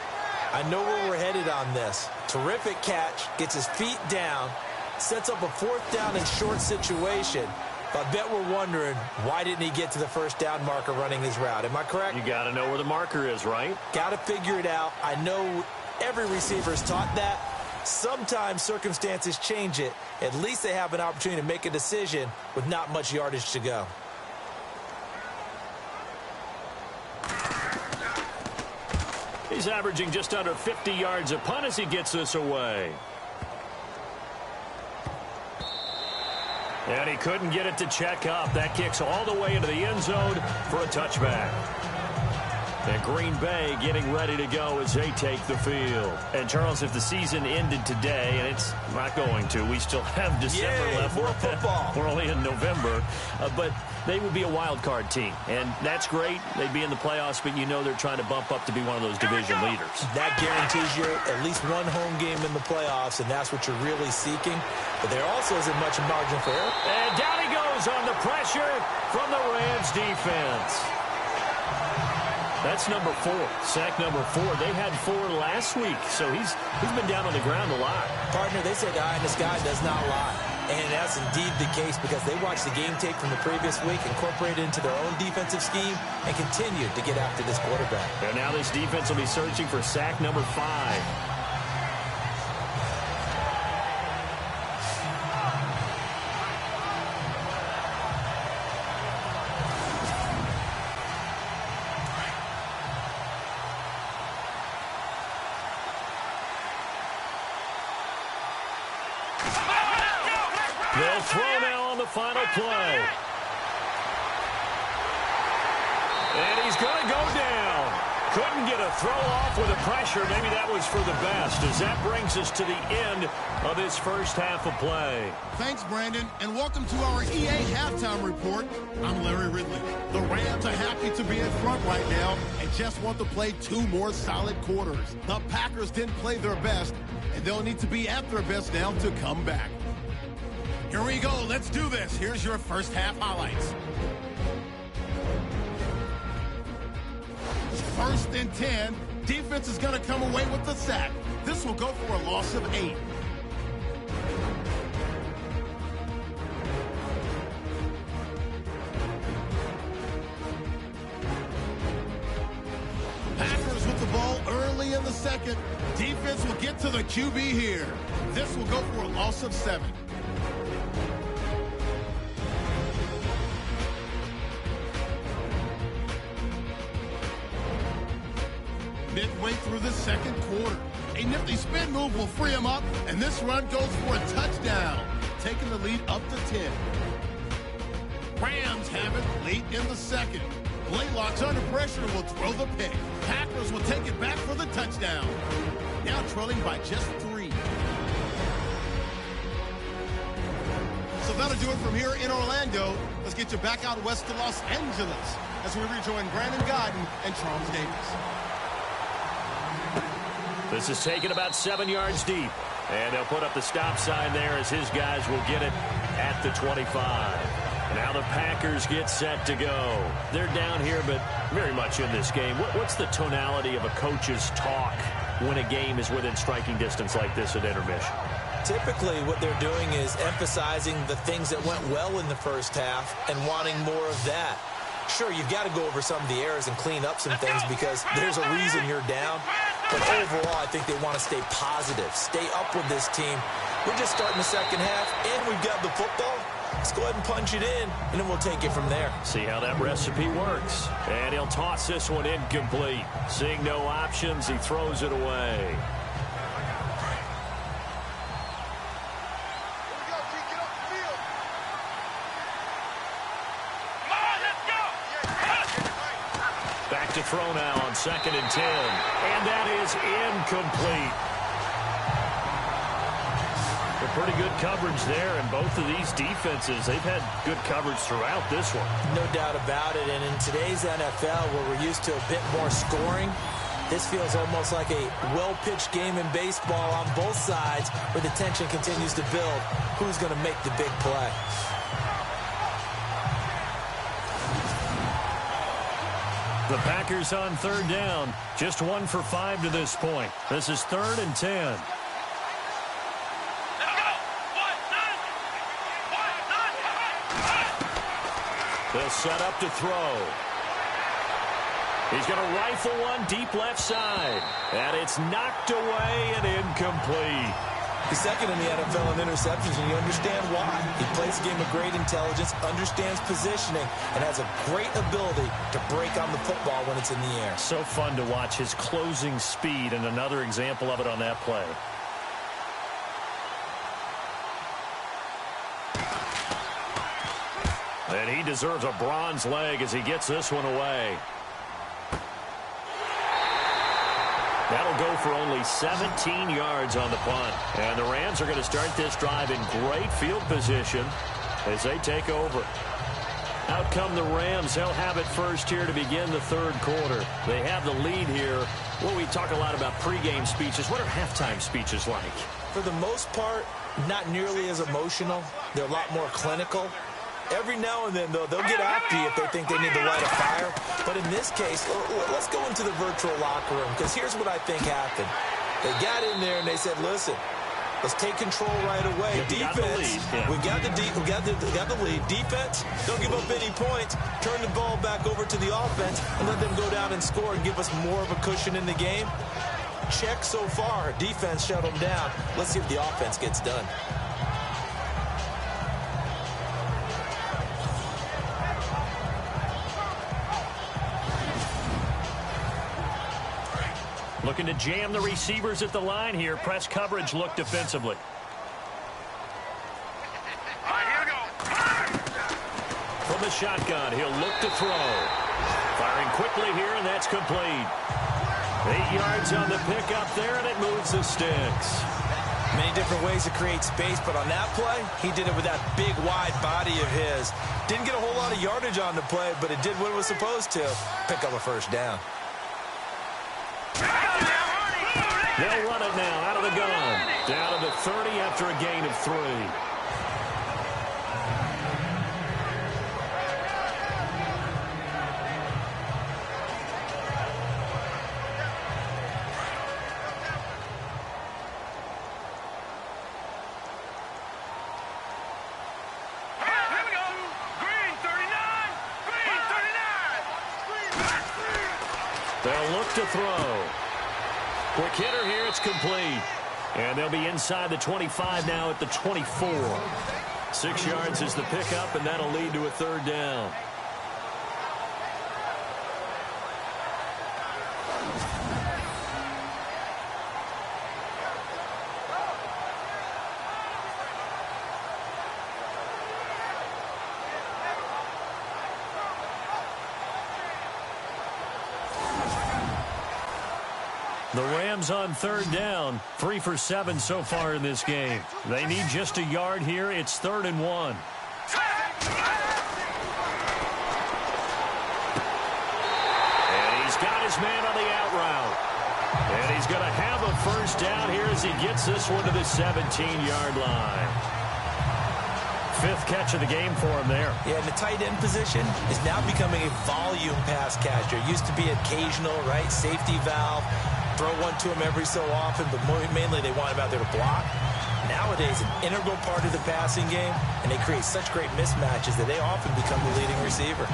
I know where we're headed on this. Terrific catch, gets his feet down, sets up a 4th down and short situation. But I bet we're wondering, why didn't he get to the first down marker running his route? Am I correct? You got to know where the marker is, right? Got to figure it out. I know every receiver is taught that. Sometimes circumstances change it. At least they have an opportunity to make a decision with not much yardage to go. He's averaging just under 50 yards a punt as he gets this away. And he couldn't get it to check up. That kicks all the way into the end zone for a touchback. And Green Bay getting ready to go as they take the field. And, Charles, if the season ended today, and it's not going to, we still have December left. More football. We're only in November. But they would be a wild card team. And that's great. They'd be in the playoffs, but you know they're trying to bump up to be one of those division leaders. That guarantees you at least one home game in the playoffs, and that's what you're really seeking. But there also isn't much margin for error. And down he goes on the pressure from the Rams defense. That's number 4, sack number 4. They had 4 last week, so he's been down on the ground a lot. Partner, they say the eye in the sky does not lie. And that's indeed the case because they watched the game tape from the previous week, incorporated it into their own defensive scheme, and continued to get after this quarterback. And now this defense will be searching for sack number 5. They'll throw now on the final play. And he's going to go down. Couldn't get a throw off with the pressure. Maybe that was for the best, as that brings us to the end of this first half of play. Thanks, Brandon, and welcome to our EA Halftime Report. I'm Larry Ridley. The Rams are happy to be in front right now and just want to play 2 more solid quarters. The Packers didn't play their best, and they'll need to be at their best now to come back. Here we go. Let's do this. Here's your first half highlights. 1st and 10. Defense is going to come away with the sack. This will go for a loss of 8. Packers with the ball early in the second. Defense will get to the QB here. This will go for a loss of 7. midway through the second quarter. A nifty spin move will free him up, and this run goes for a touchdown, taking the lead up to 10. Rams have it late in the second. Blaylock's under pressure and will throw the pick. Packers will take it back for the touchdown. Now trailing by just 3. So that'll do it from here in Orlando. Let's get you back out west to Los Angeles as we rejoin Brandon Godden and Charles Davis. This is taken about 7 yards deep. And they'll put up the stop sign there as his guys will get it at the 25. Now the Packers get set to go. They're down here, but very much in this game. What's the tonality of a coach's talk when a game is within striking distance like this at intermission? Typically, what they're doing is emphasizing the things that went well in the first half and wanting more of that. Sure, you've got to go over some of the errors and clean up some things because there's a reason you're down. But overall, I think they want to stay positive, stay up with this team. We're just starting the second half, and we've got the football. Let's go ahead and punch it in, and then we'll take it from there. See how that recipe works. And he'll toss this one incomplete. Seeing no options, he throws it away. Back to throw now on 2nd and 10. And that is incomplete. A pretty good coverage there, and both of these defenses, they've had good coverage throughout this one. No doubt about it, and in today's NFL, where we're used to a bit more scoring, this feels almost like a well-pitched game in baseball on both sides where the tension continues to build. Who's going to make the big play? The Packers on 3rd down, just 1 for 5 to this point. This is 3rd and 10. They'll set up to throw. He's going to rifle one deep left side. And it's knocked away and incomplete. He's second in the NFL in interceptions, and you understand why. He plays a game of great intelligence, understands positioning, and has a great ability to break on the football when it's in the air. So fun to watch his closing speed, and another example of it on that play. And he deserves a bronze leg as he gets this one away. That'll go for only 17 yards on the punt. And the Rams are going to start this drive in great field position as they take over. Out come the Rams. They'll have it first here to begin the 3rd quarter. They have the lead here. Well, we talk a lot about pregame speeches. What are halftime speeches like? For the most part, not nearly as emotional. They're a lot more clinical. Every now and then, though, they'll get after you if they think they need to light a fire. But in this case, let's go into the virtual locker room, because here's what I think happened. They got in there and they said, listen, let's take control right away. Defense, we got the lead. Defense, don't give up any points. Turn the ball back over to the offense and let them go down and score and give us more of a cushion in the game. Check so far. Defense shut them down. Let's see if the offense gets done. Looking to jam the receivers at the line here. Press coverage look defensively. All right, here we go. From the shotgun, he'll look to throw. Firing quickly here, and that's complete. 8 yards on the pickup there, and it moves the sticks. Many different ways to create space, but on that play, he did it with that big, wide body of his. Didn't get a whole lot of yardage on the play, but it did what it was supposed to. Pick up a first down. They'll run it now out of the gun. Down to the 30 after a gain of 3. Here we go. Green 39. Green 39. They'll look to throw. Quick hitter here, it's complete. And they'll be inside the 25 now at the 24. 6 yards is the pickup, and that'll lead to a 3rd down. The Rams on third down, 3 for 7 so far in this game. They need just a yard here. It's 3rd and 1. And he's got his man on the out route. And he's going to have a first down here as he gets this one to the 17-yard line. 5th catch of the game for him there. Yeah, and the tight end position is now becoming a volume pass catcher. It used to be occasional, right? Safety valve. Throw one to him every so often, but mainly they want him out there to block. Nowadays, an integral part of the passing game, and they create such great mismatches that they often become the leading receiver.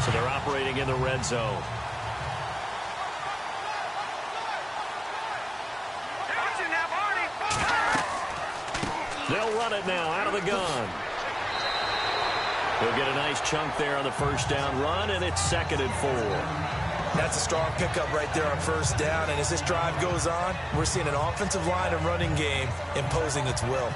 So they're operating in the red zone. They'll run it now out of the gun. He'll get a nice chunk there on the first down run, and it's 2nd and 4. That's a strong pickup right there on first down, and as this drive goes on, we're seeing an offensive line and running game imposing its will.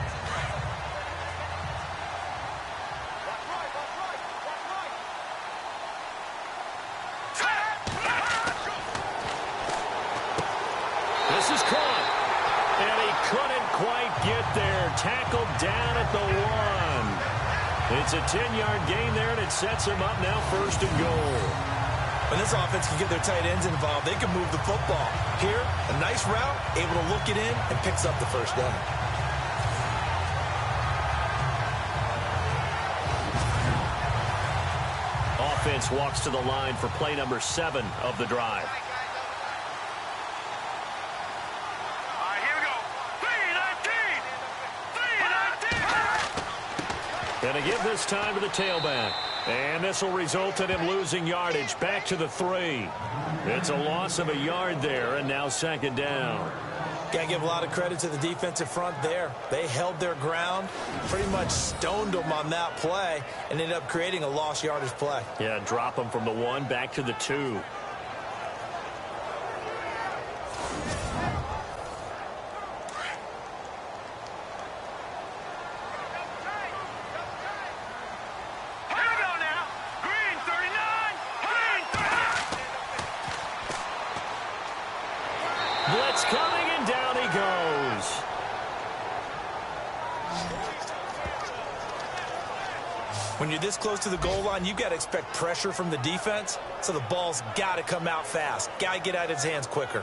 This is caught, and he couldn't quite get there. Tackled down at the 1. It's a 10-yard gain there, and it sets him up now 1st and goal. When this offense can get their tight ends involved, they can move the football. Here, a nice route, able to look it in, and picks up the first down. Offense walks to the line for play number 7 of the drive. All right, here we go. 3-19. Going to give this time to the tailback. And this will result in him losing yardage back to the 3. It's a loss of a yard there, and now 2nd down. Got to give a lot of credit to the defensive front there. They held their ground, pretty much stoned them on that play, and ended up creating a lost yardage play. Yeah, drop him from the 1 back to the 2. Blitz coming, and down he goes. When you're this close to the goal line, you've got to expect pressure from the defense, so the ball's got to come out fast. Got to get out of his hands quicker.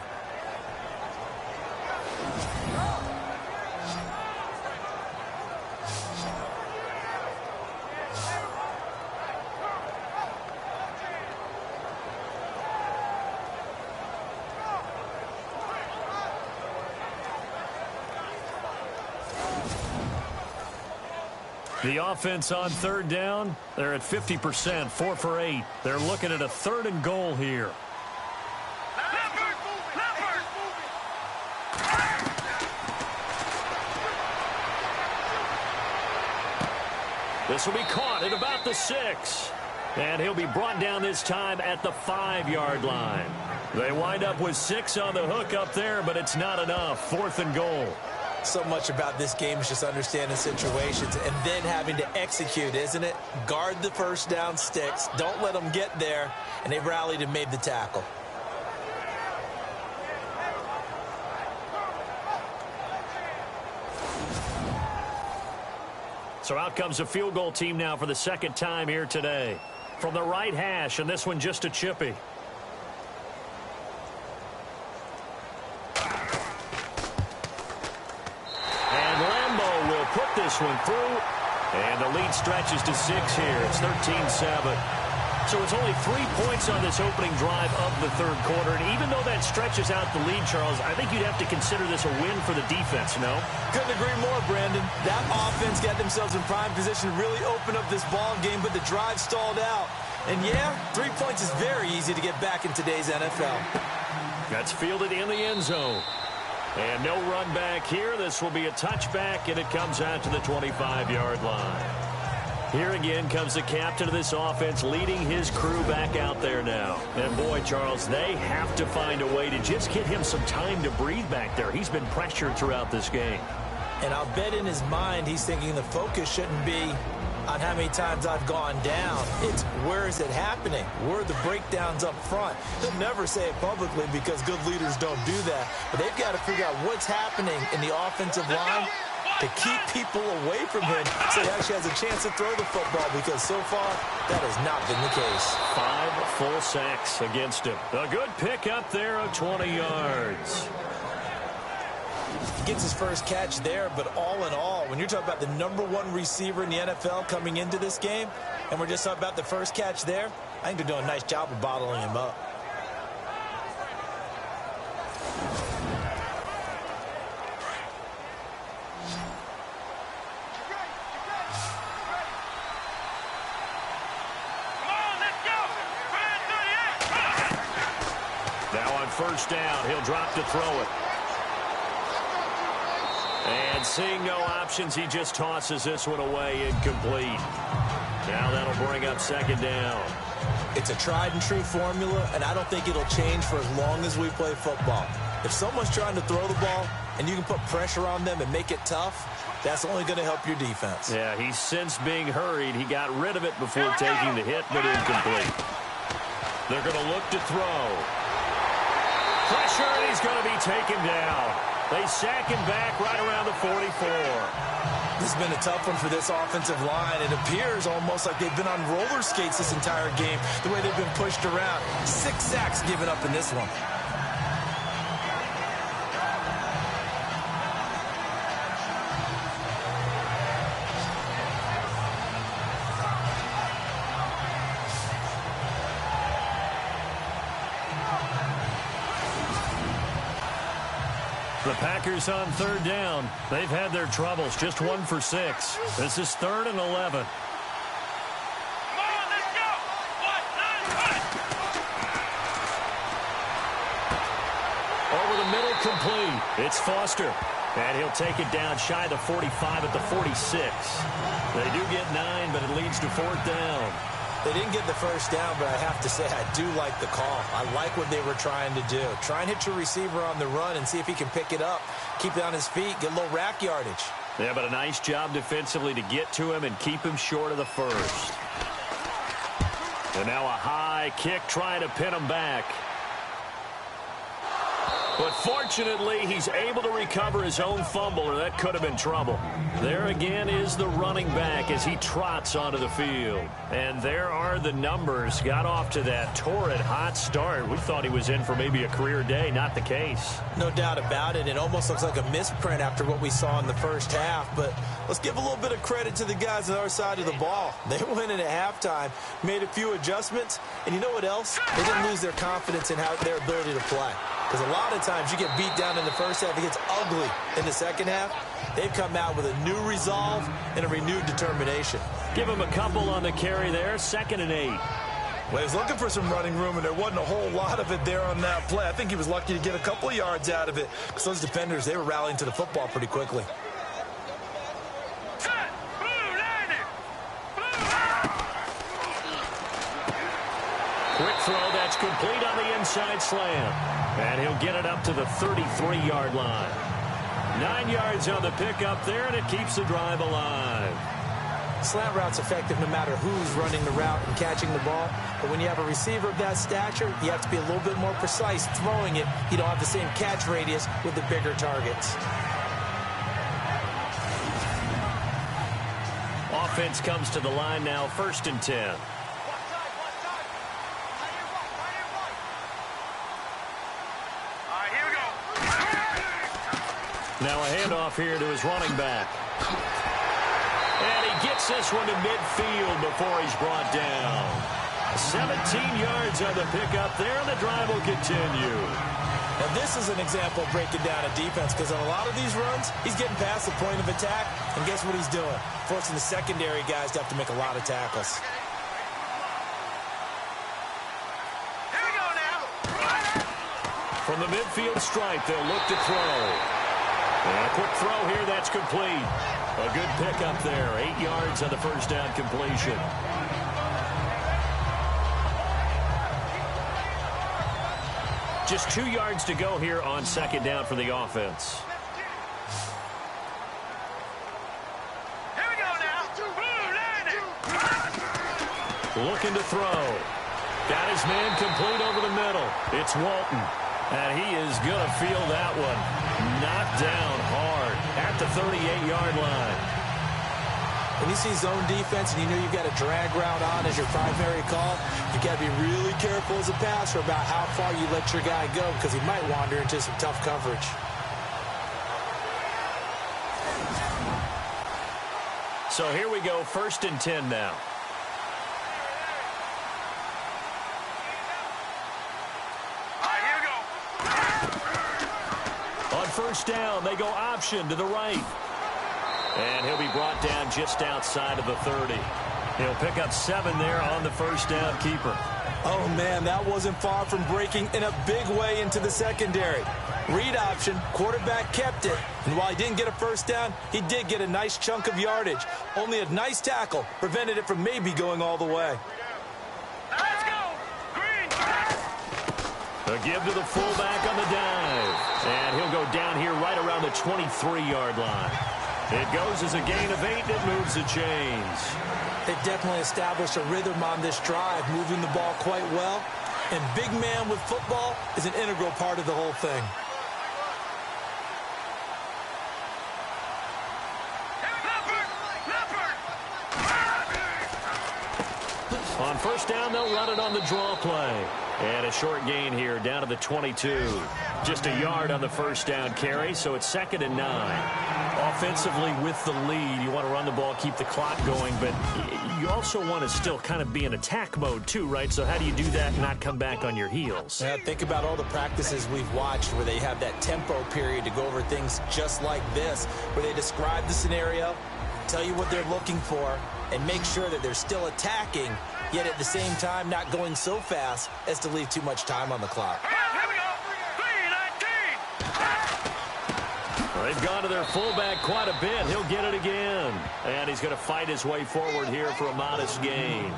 The offense on third down, they're at 50%, 4 for 8. They're looking at a 3rd and goal here. This will be caught at about the 6. And he'll be brought down this time at the 5-yard line. They wind up with 6 on the hook up there, but it's not enough. 4th and goal. So much about this game is just understanding situations and then having to execute, isn't it? Guard the first down sticks. Don't let them get there. And they rallied and made the tackle. So out comes a field goal team now for the 2nd time here today. From the right hash, and this one just a chippy. Put this one through, and the lead stretches to 6 here. It's 13-7. So it's only 3 points on this opening drive of the 3rd quarter, and even though that stretches out the lead, Charles, I think you'd have to consider this a win for the defense, no? Couldn't agree more, Brandon. That offense got themselves in prime position to really open up this ball game, but the drive stalled out. And yeah, 3 points is very easy to get back in today's NFL. That's fielded in the end zone. And no run back here. This will be a touchback, and it comes out to the 25-yard line. Here again comes the captain of this offense leading his crew back out there now. And boy, Charles, they have to find a way to just get him some time to breathe back there. He's been pressured throughout this game. And I'll bet in his mind he's thinking the focus shouldn't be on how many times I've gone down. It's where is it happening? Where are the breakdowns up front? They'll never say it publicly because good leaders don't do that. But they've got to figure out what's happening in the offensive line to keep people away from him so he actually has a chance to throw the football, because so far that has not been the case. 5 full sacks against him. A good pickup there of 20 yards. He gets his first catch there, but all in all, when you're talking about the #1 receiver in the NFL coming into this game, and we're just talking about the first catch there, I think they're doing a nice job of bottling him up. Now on first down, he'll drop to throw it. And seeing no options, he just tosses this one away, incomplete. Now that'll bring up second down. It's a tried and true formula, and I don't think it'll change for as long as we play football. If someone's trying to throw the ball and you can put pressure on them and make it tough, that's only going to help your defense. Yeah, he's since being hurried. He got rid of it before taking the hit, but incomplete. They're going to look to throw. Pressure, and he's going to be taken down. They sack him back right around the 44. This has been a tough one for this offensive line. It appears almost like they've been on roller skates this entire game, the way they've been pushed around. 6 sacks given up in this one. The Packers on third down. They've had their troubles. Just 1 for 6. This is 3rd and 11. Over the middle, complete. It's Foster. And he'll take it down shy of the 45 at the 46. They do get 9, but it leads to 4th down. They didn't get the first down, but I have to say I do like the call. I like what they were trying to do. Try and hit your receiver on the run and see if he can pick it up. Keep it on his feet, get a little rack yardage. Yeah, but a nice job defensively to get to him and keep him short of the first. And now a high kick trying to pin him back. But fortunately, he's able to recover his own fumble, or that could have been trouble. There again is the running back as he trots onto the field. And there are the numbers. Got off to that torrid hot start. We thought he was in for maybe a career day. Not the case. No doubt about it. It almost looks like a misprint after what we saw in the first half. But let's give a little bit of credit to the guys on our side of the ball. They went in at halftime, made a few adjustments, and you know what else? They didn't lose their confidence in their ability to play. Because a lot of times you get beat down in the first half, it gets ugly in the second half. They've come out with a new resolve and a renewed determination. Give him a couple on the carry there, 2nd and 8. Well, he was looking for some running room, and there wasn't a whole lot of it there on that play. I think he was lucky to get a couple of yards out of it, because those defenders, they were rallying to the football pretty quickly. Quick throw, that's complete on the inside slam. And he'll get it up to the 33-yard line. 9 yards on the pickup there, and it keeps the drive alive. Slant route's effective no matter who's running the route and catching the ball. But when you have a receiver of that stature, you have to be a little bit more precise throwing it. You don't have the same catch radius with the bigger targets. Offense comes to the line now, 1st and 10. Now a handoff here to his running back. And he gets this one to midfield before he's brought down. 17 yards on the pickup there, and the drive will continue. Now this is an example of breaking down a defense, because on a lot of these runs, he's getting past the point of attack, and guess what he's doing? Forcing the secondary guys to have to make a lot of tackles. Here we go now. From the midfield stripe, they'll look to throw. And a quick throw here, that's complete. A good pickup there, 8 yards on the first down completion. Just 2 yards to go here on 2nd down for the offense. Here we go now. Blue landing. looking to throw. Got his man complete over the middle. It's Walton. And he is going to feel that one. Knocked down hard at the 38-yard line. When you see zone defense and you know you've got a drag route on as your primary call, you got to be really careful as a passer about how far you let your guy go because he might wander into some tough coverage. So here we go, 1st and 10 now. On 1st down, they go option to the right. And he'll be brought down just outside of the 30. He'll pick up 7 there on the 1st down keeper. Oh, man, that wasn't far from breaking in a big way into the secondary. Read option, quarterback kept it. And while he didn't get a 1st down, he did get a nice chunk of yardage. Only a nice tackle prevented it from maybe going all the way. Let's go! Green! A give to the fullback on the dive. And he'll go down here right around the 23-yard line. It goes as a gain of 8, and it moves the chains. They definitely established a rhythm on this drive, moving the ball quite well. And big man with football is an integral part of the whole thing. On 1st down, they'll run it on the draw play. And a short gain here down to the 22. Just a yard on the 1st down carry, so it's 2nd and 9. Offensively with the lead, you want to run the ball, keep the clock going, but you also want to still kind of be in attack mode too, right? So how do you do that and not come back on your heels? Yeah, think about all the practices we've watched where they have that tempo period to go over things just like this, where they describe the scenario, tell you what they're looking for, and make sure that they're still attacking, yet at the same time not going so fast as to leave too much time on the clock. Here we go! 3-19! They've gone to their fullback quite a bit. He'll get it again. And he's going to fight his way forward here for a modest gain.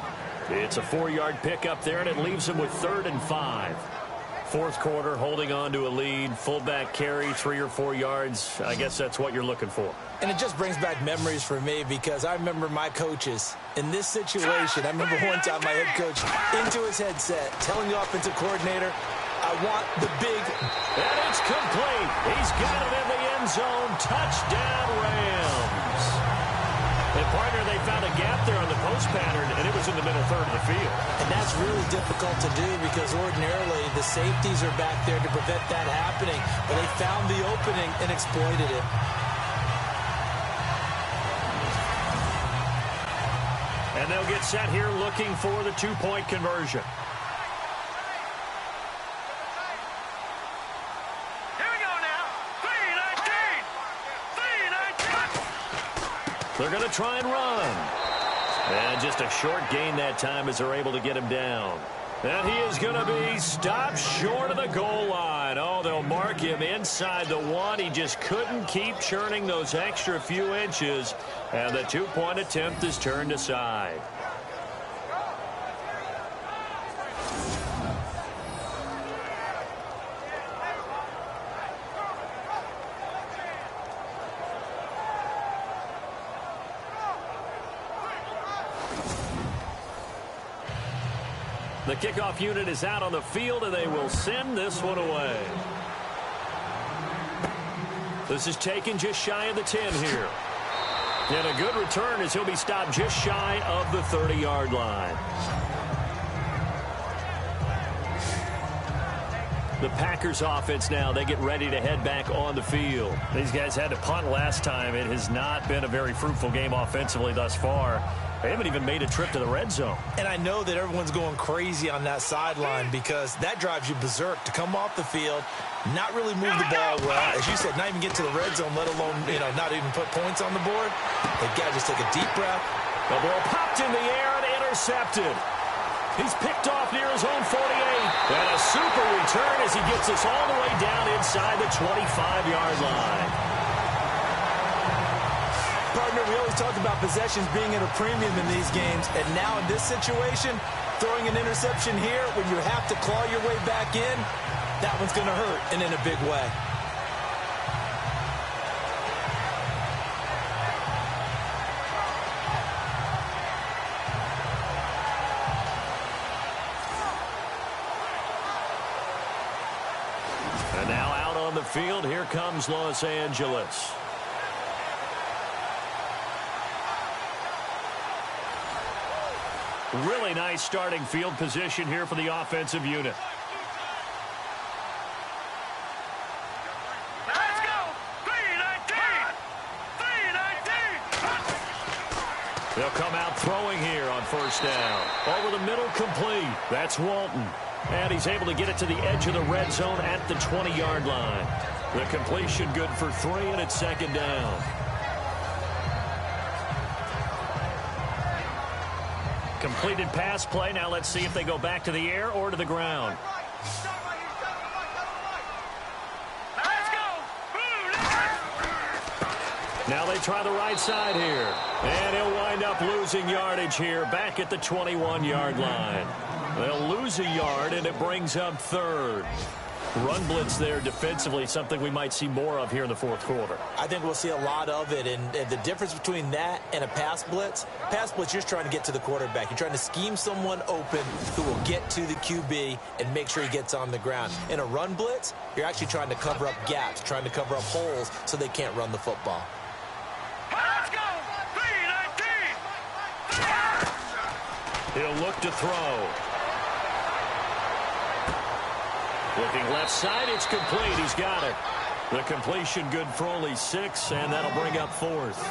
It's a 4-yard pickup there, and it leaves him with 3rd and 5. 4th quarter, holding on to a lead. Fullback carry, 3 or 4 yards. I guess that's what you're looking for. And it just brings back memories for me because I remember my coaches in this situation. I remember one time my head coach into his headset telling the offensive coordinator, I want the big. And it's complete. He's got it in the end zone. Touchdown, Rams. And partner, they found a gap there on the post pattern, and it was in the middle third of the field. And that's really difficult to do because ordinarily the safeties are back there to prevent that happening. But they found the opening and exploited it. And they'll get set here looking for the 2-point conversion. Here we go now! 3-19! They're going to try and run. And just a short gain that time as they're able to get him down. And he is going to be stopped short of the goal line. Oh, they'll mark him inside the 1. He just couldn't keep churning those extra few inches. And the 2-point attempt is turned aside. The kickoff unit is out on the field, and they will send this one away. This is taken just shy of the 10 here. And a good return as he'll be stopped just shy of the 30-yard line. The Packers offense now, they get ready to head back on the field. These guys had to punt last time. It has not been a very fruitful game offensively thus far. They haven't even made a trip to the red zone. And I know that everyone's going crazy on that sideline because that drives you berserk to come off the field, not really move the ball well. As you said, not even get to the red zone, let alone, not even put points on the board. They've got to just take a deep breath. The ball popped in the air and intercepted. He's picked off near his own 48. And a super return as he gets us all the way down inside the 25-yard line. Partner, we always talk about possessions being at a premium in these games, and now in this situation, throwing an interception here when you have to claw your way back in, that one's going to hurt, and in a big way. on the field. Here comes Los Angeles. Really nice starting field position here for the offensive unit. Let's go! 319! 319! They'll come out throwing here on first down. Over the middle, complete. That's Walton. And he's able to get it to the edge of the red zone at the 20-yard line. The completion good for 3, and it's second down. Completed pass play. Now let's see if they go back to the air or to the ground. Let's go! Now they try the right side here. And he'll wind up losing yardage here back at the 21-yard line. They'll lose a yard, and it brings up third. Run blitz there defensively, something we might see more of here in the fourth quarter. I think we'll see a lot of it, and the difference between that and a pass blitz, you're just trying to get to the quarterback. You're trying to scheme someone open who will get to the QB and make sure he gets on the ground. In a run blitz, you're actually trying to cover up gaps, trying to cover up holes so they can't run the football. Let's go! 319! He'll look to throw. Looking left side, it's complete. He's got it. The completion good for only 6, and that'll bring up fourth.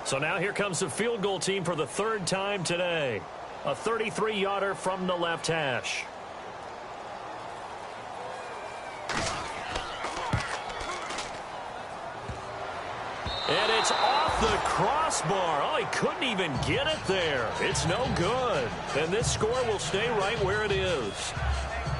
So now here comes the field goal team for the third time today. A 33-yarder from the left hash. And it's off the crossbar. Oh, he couldn't even get it there. It's no good. And this score will stay right where it is.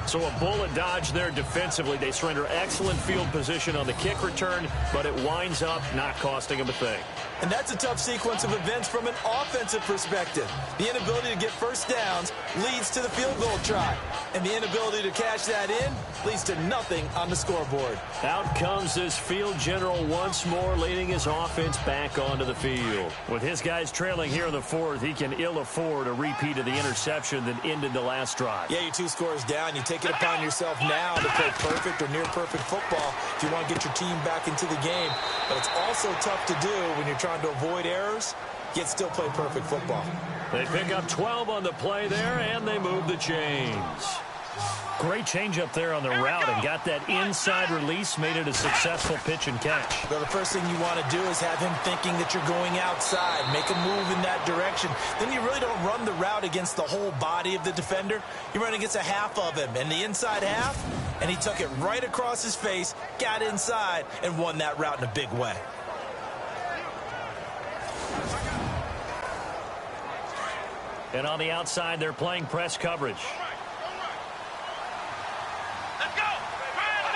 So a bullet dodge there defensively. They surrender excellent field position on the kick return, but it winds up not costing them a thing. And that's a tough sequence of events from an offensive perspective. The inability to get first downs leads to the field goal try. And the inability to cash that in leads to nothing on the scoreboard. Out comes this field general once more, leading his offense back onto the field. With his guys trailing here in the fourth, he can ill afford a repeat of the interception that ended the last drive. Yeah, you're 2 scores down. You take it upon yourself now to play perfect or near perfect football if you want to get your team back into the game. But it's also tough to do when you're trying to avoid errors, yet still play perfect football. They pick up 12 on the play there, and they move the chains. Great change up there on the route and got that inside release, made it a successful pitch and catch. Well, the first thing you want to do is have him thinking that you're going outside, make a move in that direction. Then you really don't run the route against the whole body of the defender. You run against a half of him, and the inside half, and he took it right across his face, got inside, and won that route in a big way. And on the outside, they're playing press coverage. Let's go! Brand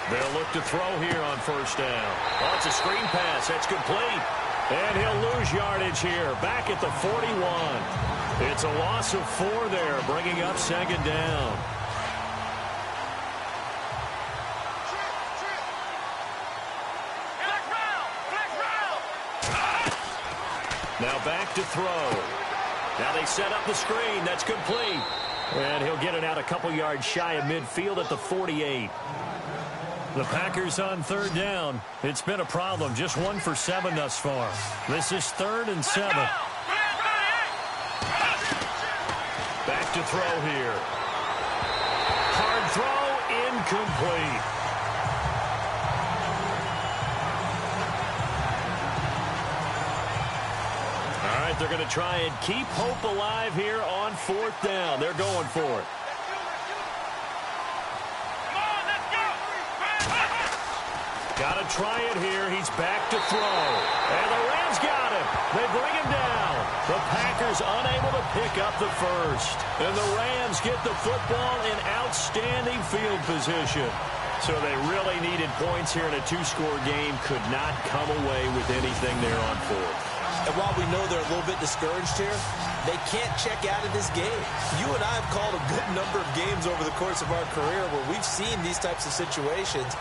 38! They'll look to throw here on first down. Oh, it's a screen pass. That's complete. And he'll lose yardage here, back at the 41. It's a loss of 4 there, bringing up second down. Now back to throw. Now they set up the screen. That's complete. And he'll get it out a couple yards shy of midfield at the 48. The Packers on third down. It's been a problem. Just 1 for 7 thus far. This is 3rd and 7. Back to throw here. Hard throw, incomplete. All right, they're going to try and keep hope alive here on 4th down. They're going for it. Got to try it here. He's back to throw. And the Rams got him. They bring him down. The Packers unable to pick up the first. And the Rams get the football in outstanding field position. So they really needed points here in a 2-score game. Could not come away with anything there on 4th. And while we know they're a little bit discouraged here, they can't check out of this game. You and I have called a good number of games over the course of our career where we've seen these types of situations.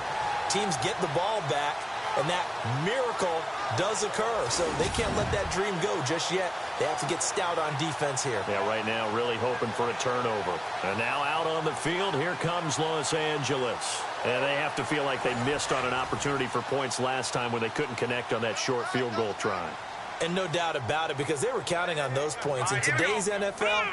Teams get the ball back, and that miracle does occur. So they can't let that dream go just yet. They have to get stout on defense here. Yeah, right now really hoping for a turnover. And now out on the field, here comes Los Angeles. And they have to feel like they missed on an opportunity for points last time when they couldn't connect on that short field goal try. And no doubt about it, because they were counting on those points. In today's NFL,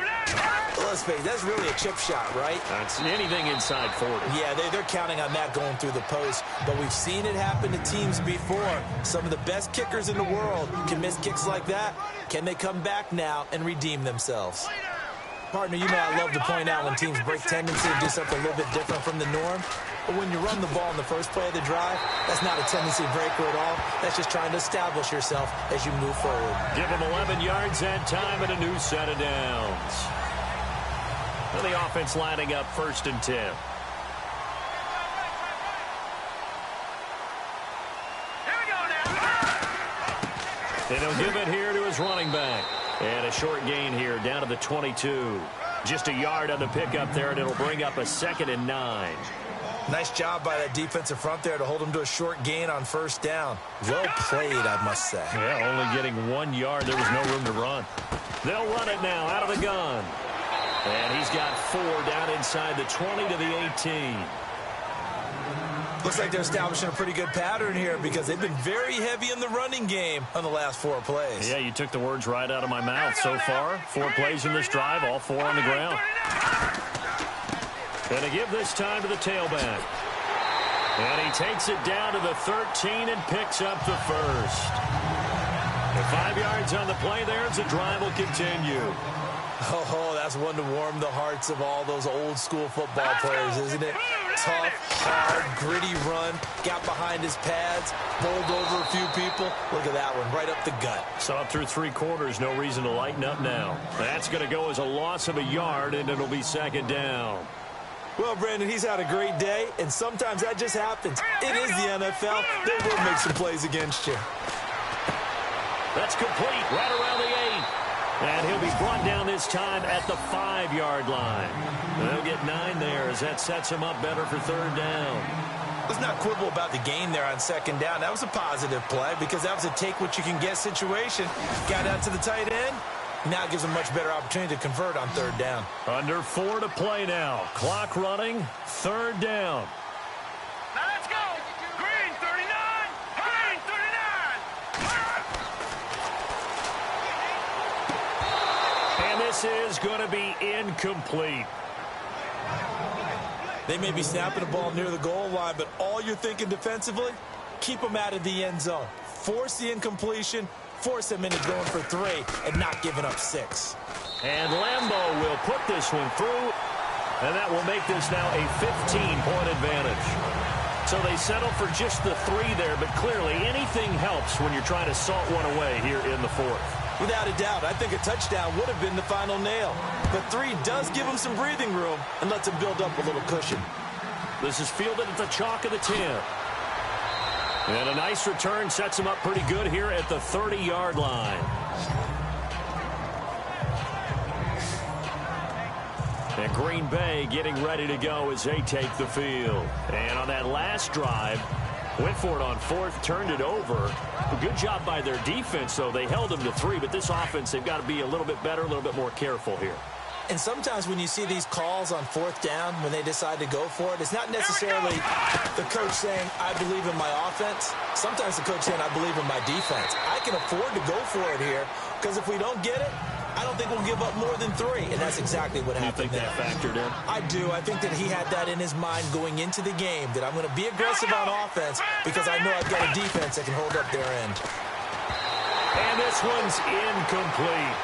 let's face it, that's really a chip shot, right? That's anything inside 40. Yeah, they're counting on that going through the post. But we've seen it happen to teams before. Some of the best kickers in the world can miss kicks like that. Can they come back now and redeem themselves? Partner, you know I love to point out when teams break tendency and do something a little bit different from the norm. But when you run the ball in the first play of the drive, that's not a tendency breaker at all. That's just trying to establish yourself as you move forward. Give them 11 yards that time and a new set of downs. And the offense lining up 1st and 10. Here we go now. And he'll give it here to his running back. And a short gain here down to the 22. Just a yard on the pickup there, and it'll bring up a 2nd and 9. Nice job by that defensive front there to hold him to a short gain on 1st down. Well played, I must say. Yeah, only getting 1 yard. There was no room to run. They'll run it now out of the gun. And he's got 4 down inside the 20 to the 18. Looks like they're establishing a pretty good pattern here because they've been very heavy in the running game on the last 4 plays. Yeah, you took the words right out of my mouth. So far, 4 plays in this drive, all 4 on the ground. Going to give this time to the tailback. And he takes it down to the 13 and picks up the 1st. And 5 yards on the play there as the drive will continue. Oh, that's one to warm the hearts of all those old school football players, isn't it? Tough, hard, gritty run, got behind his pads, bowled over a few people. Look at that one, right up the gut. Saw it through 3 quarters, no reason to lighten up now. That's going to go as a loss of a yard, and it'll be 2nd down. Well, Brandon, he's had a great day, and sometimes that just happens. It is the NFL. They will make some plays against you. That's complete right around the 8. And he'll be brought down this time at the 5-yard line. They'll get 9 there as that sets him up better for 3rd down. Let's not quibble about the gain there on 2nd down. That was a positive play because that was a take-what-you-can-get situation. Got out to the tight end. Now it gives them a much better opportunity to convert on 3rd down. Under 4 to play now. Clock running. 3rd down. Now let's go. Green 39. Green 39. And this is going to be incomplete. They may be snapping the ball near the goal line, but all you're thinking defensively, keep them out of the end zone. Force the incompletion, force them into going for 3 and not giving up 6. And Lambeau will put this one through, and that will make this now a 15-point advantage. So they settle for just the 3 there, but clearly anything helps when you're trying to salt one away here in the 4th. Without a doubt, I think a touchdown would have been the final nail. But 3 does give them some breathing room and lets them build up a little cushion. This is fielded at the chalk of the 10. And a nice return sets him up pretty good here at the 30-yard line. And Green Bay getting ready to go as they take the field. And on that last drive, went for it on 4th, turned it over. A good job by their defense, though. They held them to 3, but this offense, they've got to be a little bit better, a little bit more careful here. And sometimes when you see these calls on 4th down, when they decide to go for it, it's not necessarily the coach saying, I believe in my offense. Sometimes the coach saying, I believe in my defense. I can afford to go for it here because if we don't get it, I don't think we'll give up more than 3, and that's exactly what happened there. You think that factored in? I do. I think that he had that in his mind going into the game, that I'm going to be aggressive on offense because I know I've got a defense that can hold up their end. And this one's incomplete.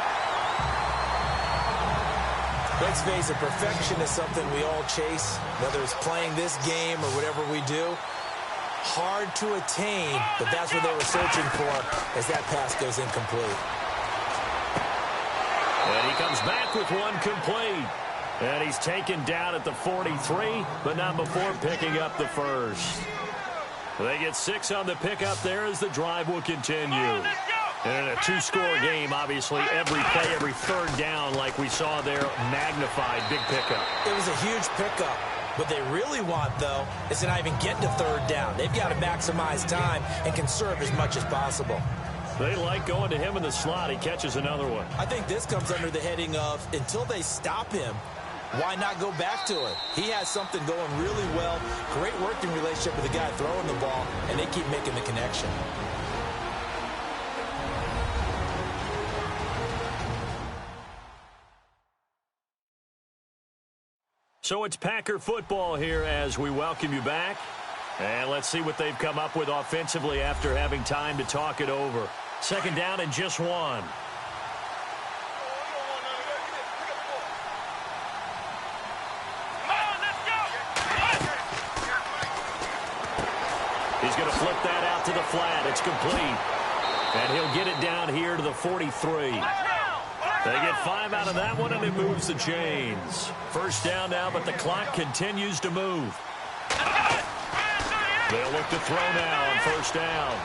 Let's face it, perfection is something we all chase, whether it's playing this game or whatever we do. Hard to attain, but that's what they were searching for as that pass goes incomplete. And he comes back with one complete. And he's taken down at the 43, but not before picking up the 1st. They get 6 on the pickup there as the drive will continue. And in a 2-score game, obviously, every play, every 3rd down, like we saw there, magnified, big pickup. It was a huge pickup. What they really want, though, is to not even get to third down. They've got to maximize time and conserve as much as possible. They like going to him in the slot. He catches another one. I think this comes under the heading of, until they stop him, why not go back to it? He has something going really well, great working relationship with the guy throwing the ball, and they keep making the connection. So it's Packer football here as we welcome you back. And let's see what they've come up with offensively after having time to talk it over. Second down and just one. He's going to flip that out to the flat. It's complete. And he'll get it down here to the 43. They get 5 out of that one, and it moves the chains. First down now, but the clock continues to move. They'll look to throw now on first down.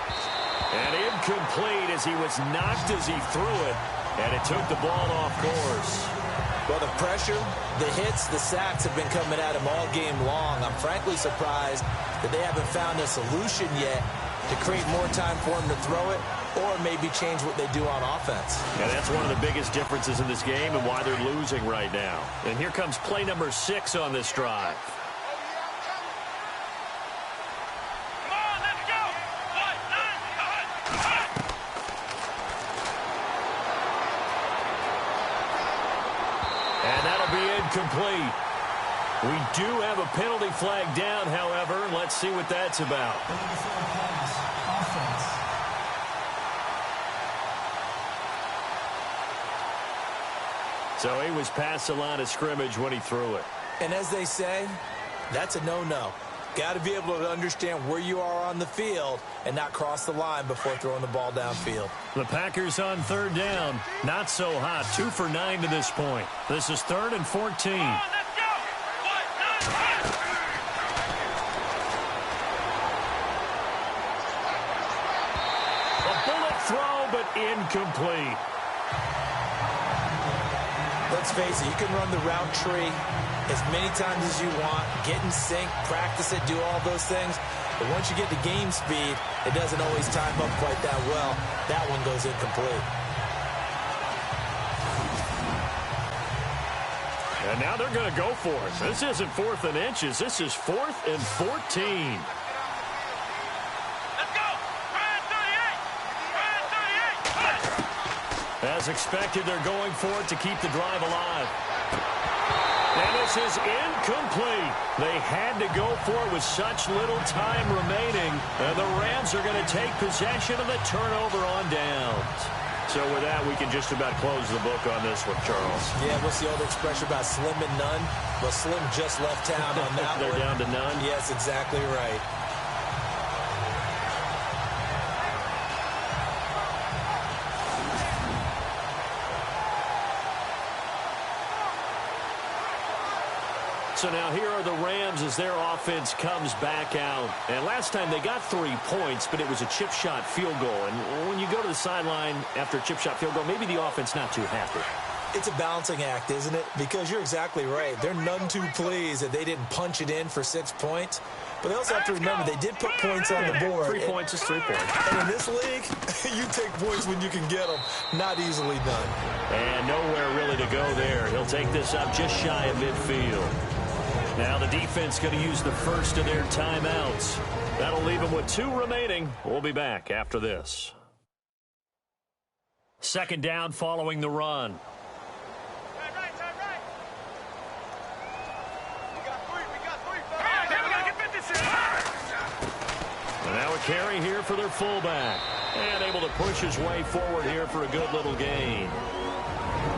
And incomplete as he was knocked as he threw it, and it took the ball off course. Well, the pressure, the hits, the sacks have been coming at him all game long. I'm frankly surprised that they haven't found a solution yet to create more time for him to throw it or maybe change what they do on offense. And that's one of the biggest differences in this game and why they're losing right now. And here comes play number 6 on this drive. And that'll be incomplete. We do have a penalty flag down, however. Let's see what that's about. So he was past the line of scrimmage when he threw it. And as they say, that's a no-no. Got to be able to understand where you are on the field and not cross the line before throwing the ball downfield. The Packers on third down. Not so hot. 2 for 9 to this point. This is 3rd and 14. A bullet throw, but incomplete. Let's face it, you can run the route tree as many times as you want, get in sync, practice it, do all those things. But once you get to game speed, it doesn't always time up quite that well. That one goes incomplete. And now they're going to go for it. This isn't 4th and inches. This is 4th and 14. As expected, they're going for it to keep the drive alive. And this is incomplete. They had to go for it with such little time remaining. And the Rams are going to take possession of the turnover on downs. So with that, we can just about close the book on this one, Charles. Yeah, what's the old expression about slim and none? Well, Slim just left town on that They're one. down to none? Yes, exactly right. So now here are the Rams as their offense comes back out. And last time they got 3 points, but it was a chip shot field goal. And when you go to the sideline after a chip shot field goal, maybe the offense not too happy. It's a balancing act, isn't it? Because you're exactly right. They're none too pleased that they didn't punch it in for 6 points. But they also have to remember they did put points on the board. 3 points is 3 points. And in this league, you take points when you can get them. Not easily done. And nowhere really to go there. He'll take this up just shy of midfield. Now the defense going to use the first of their timeouts. That'll leave them with 2 remaining. We'll be back after this. Second down following the run. And now a carry here for their fullback. And able to push his way forward here for a good little gain.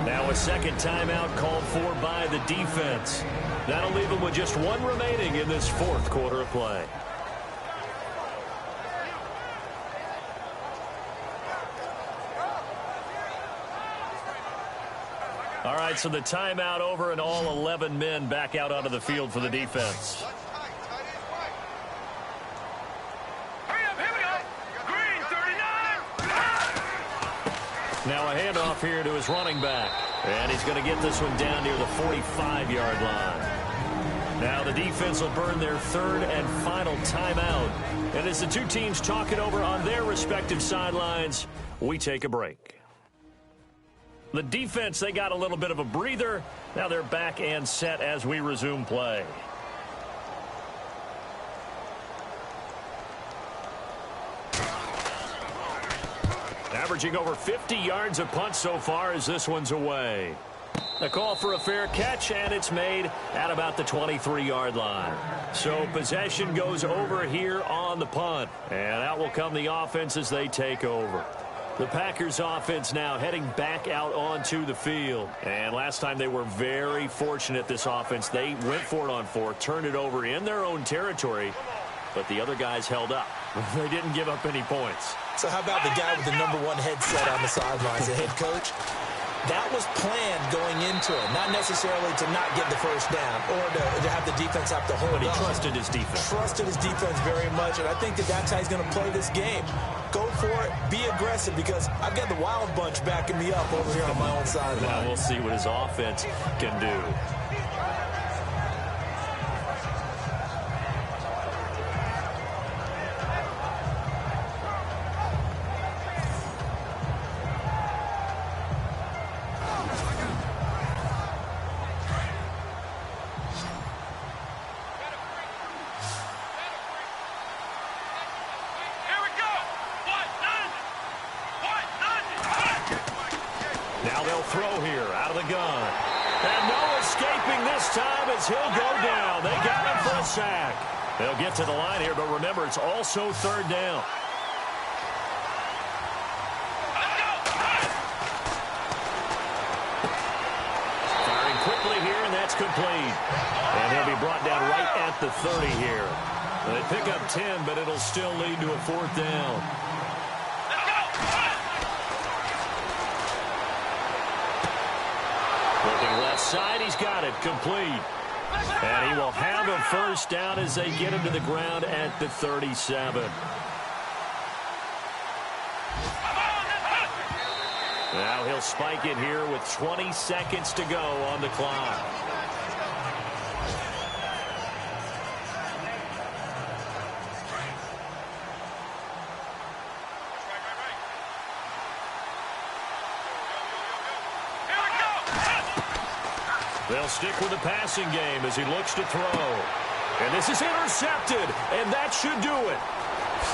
Now a second timeout called for by the defense. That'll leave them with just 1 remaining in this 4th quarter of play. All right, so the timeout over and all 11 men back out onto the field for the defense. Now a handoff here to his running back. And he's going to get this one down near the 45-yard line. Now the defense will burn their third and final timeout. And as the two teams talk it over on their respective sidelines, we take a break. The defense, they got a little bit of a breather. Now they're back and set as we resume play. Averaging over 50 yards a punt so far as this one's away. A call for a fair catch, and it's made at about the 23-yard line. So possession goes over here on the punt. And out will come the offense as they take over. The Packers offense now heading back out onto the field. And last time they were very fortunate, this offense. They went for it on fourth, turned it over in their own territory, but the other guys held up. They didn't give up any points. So how about the guy with the #1 headset on the sidelines, the head coach? That was planned going into it, not necessarily to not get the first down or to have the defense have to hold But he up. trusted his defense. Trusted his defense very much, and I think that's how he's going to play this game. Go for it, be aggressive, because I've got the Wild Bunch backing me up over here on my own sideline. Now we'll see what his offense can do. Now they'll throw here out of the gun. And no escaping this time as he'll go down. They got him for a sack. They'll get to the line here, but remember, it's also third down. Firing quickly here, and that's complete. And he'll be brought down right at the 30 here. They pick up 10, but it'll still lead to a fourth down. Looking left side, he's got it, complete. And he will have a first down as they get him to the ground at the 37. Now he'll spike it here with 20 seconds to go on the clock. They'll stick with the passing game as he looks to throw. And this is intercepted, and that should do it.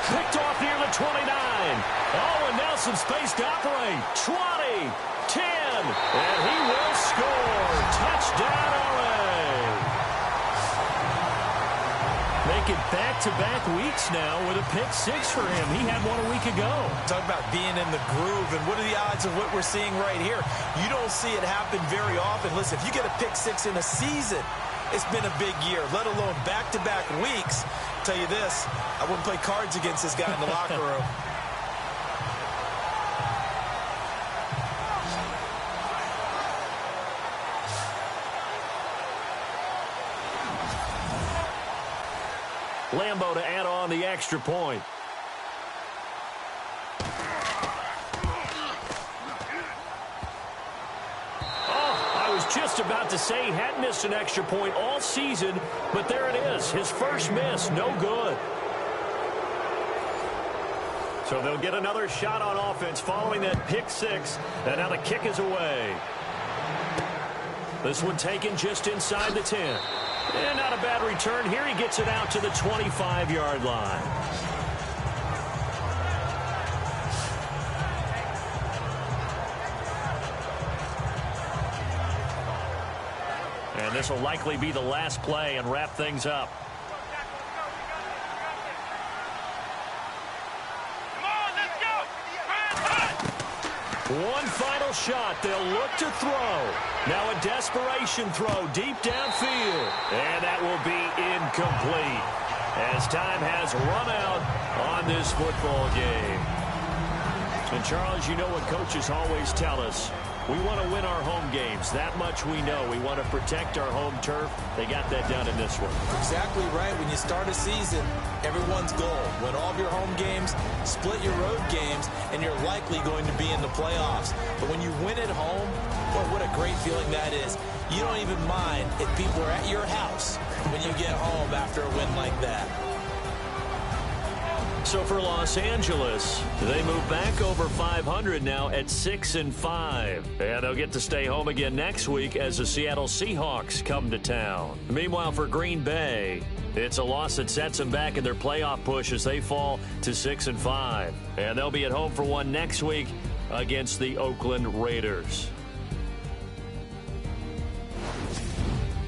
Picked off near the 29. Oh, and now some space to operate. 20, 10, and he will score. Touchdown, LA. Making back-to-back weeks now with a pick six for him. He had one a week ago. Talk about being in the groove, and what are the odds of what we're seeing right here? You don't see it happen very often. Listen, if you get a pick six in a season, it's been a big year, let alone back-to-back weeks. I'll tell you this, I wouldn't play cards against this guy in the locker room. Lambo to add on the extra point. I was just about to say he hadn't missed an extra point all season, but there it is. His first miss, no good. So they'll get another shot on offense following that pick six, and now the kick is away. This one taken just inside the 10. And not a bad return here. He gets it out to the 25-yard line. And this will likely be the last play and wrap things up. One final shot. They'll look to throw. Now a desperation throw deep downfield. And that will be incomplete as time has run out on this football game. And Charles, you know what coaches always tell us. We want to win our home games. That much we know. We want to protect our home turf. They got that done in this one. Exactly right. When you start a season, everyone's goal. Win all of your home games, split your road games, and you're likely going to be in the playoffs. But when you win at home, boy, what a great feeling that is. You don't even mind if people are at your house when you get home after a win like that. So for Los Angeles, they move back over 500 now at 6-5. And they'll get to stay home again next week as the Seattle Seahawks come to town. Meanwhile, for Green Bay, it's a loss that sets them back in their playoff push as they fall to 6-5. And they'll be at home for one next week against the Oakland Raiders.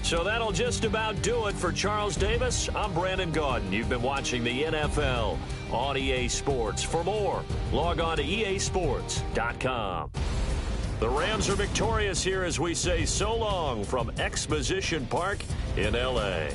So that'll just about do it for Charles Davis. I'm Brandon Gaudin. You've been watching the NFL on EA Sports. For more, log on to easports.com. The Rams are victorious here as we say so long from Exposition Park in L.A.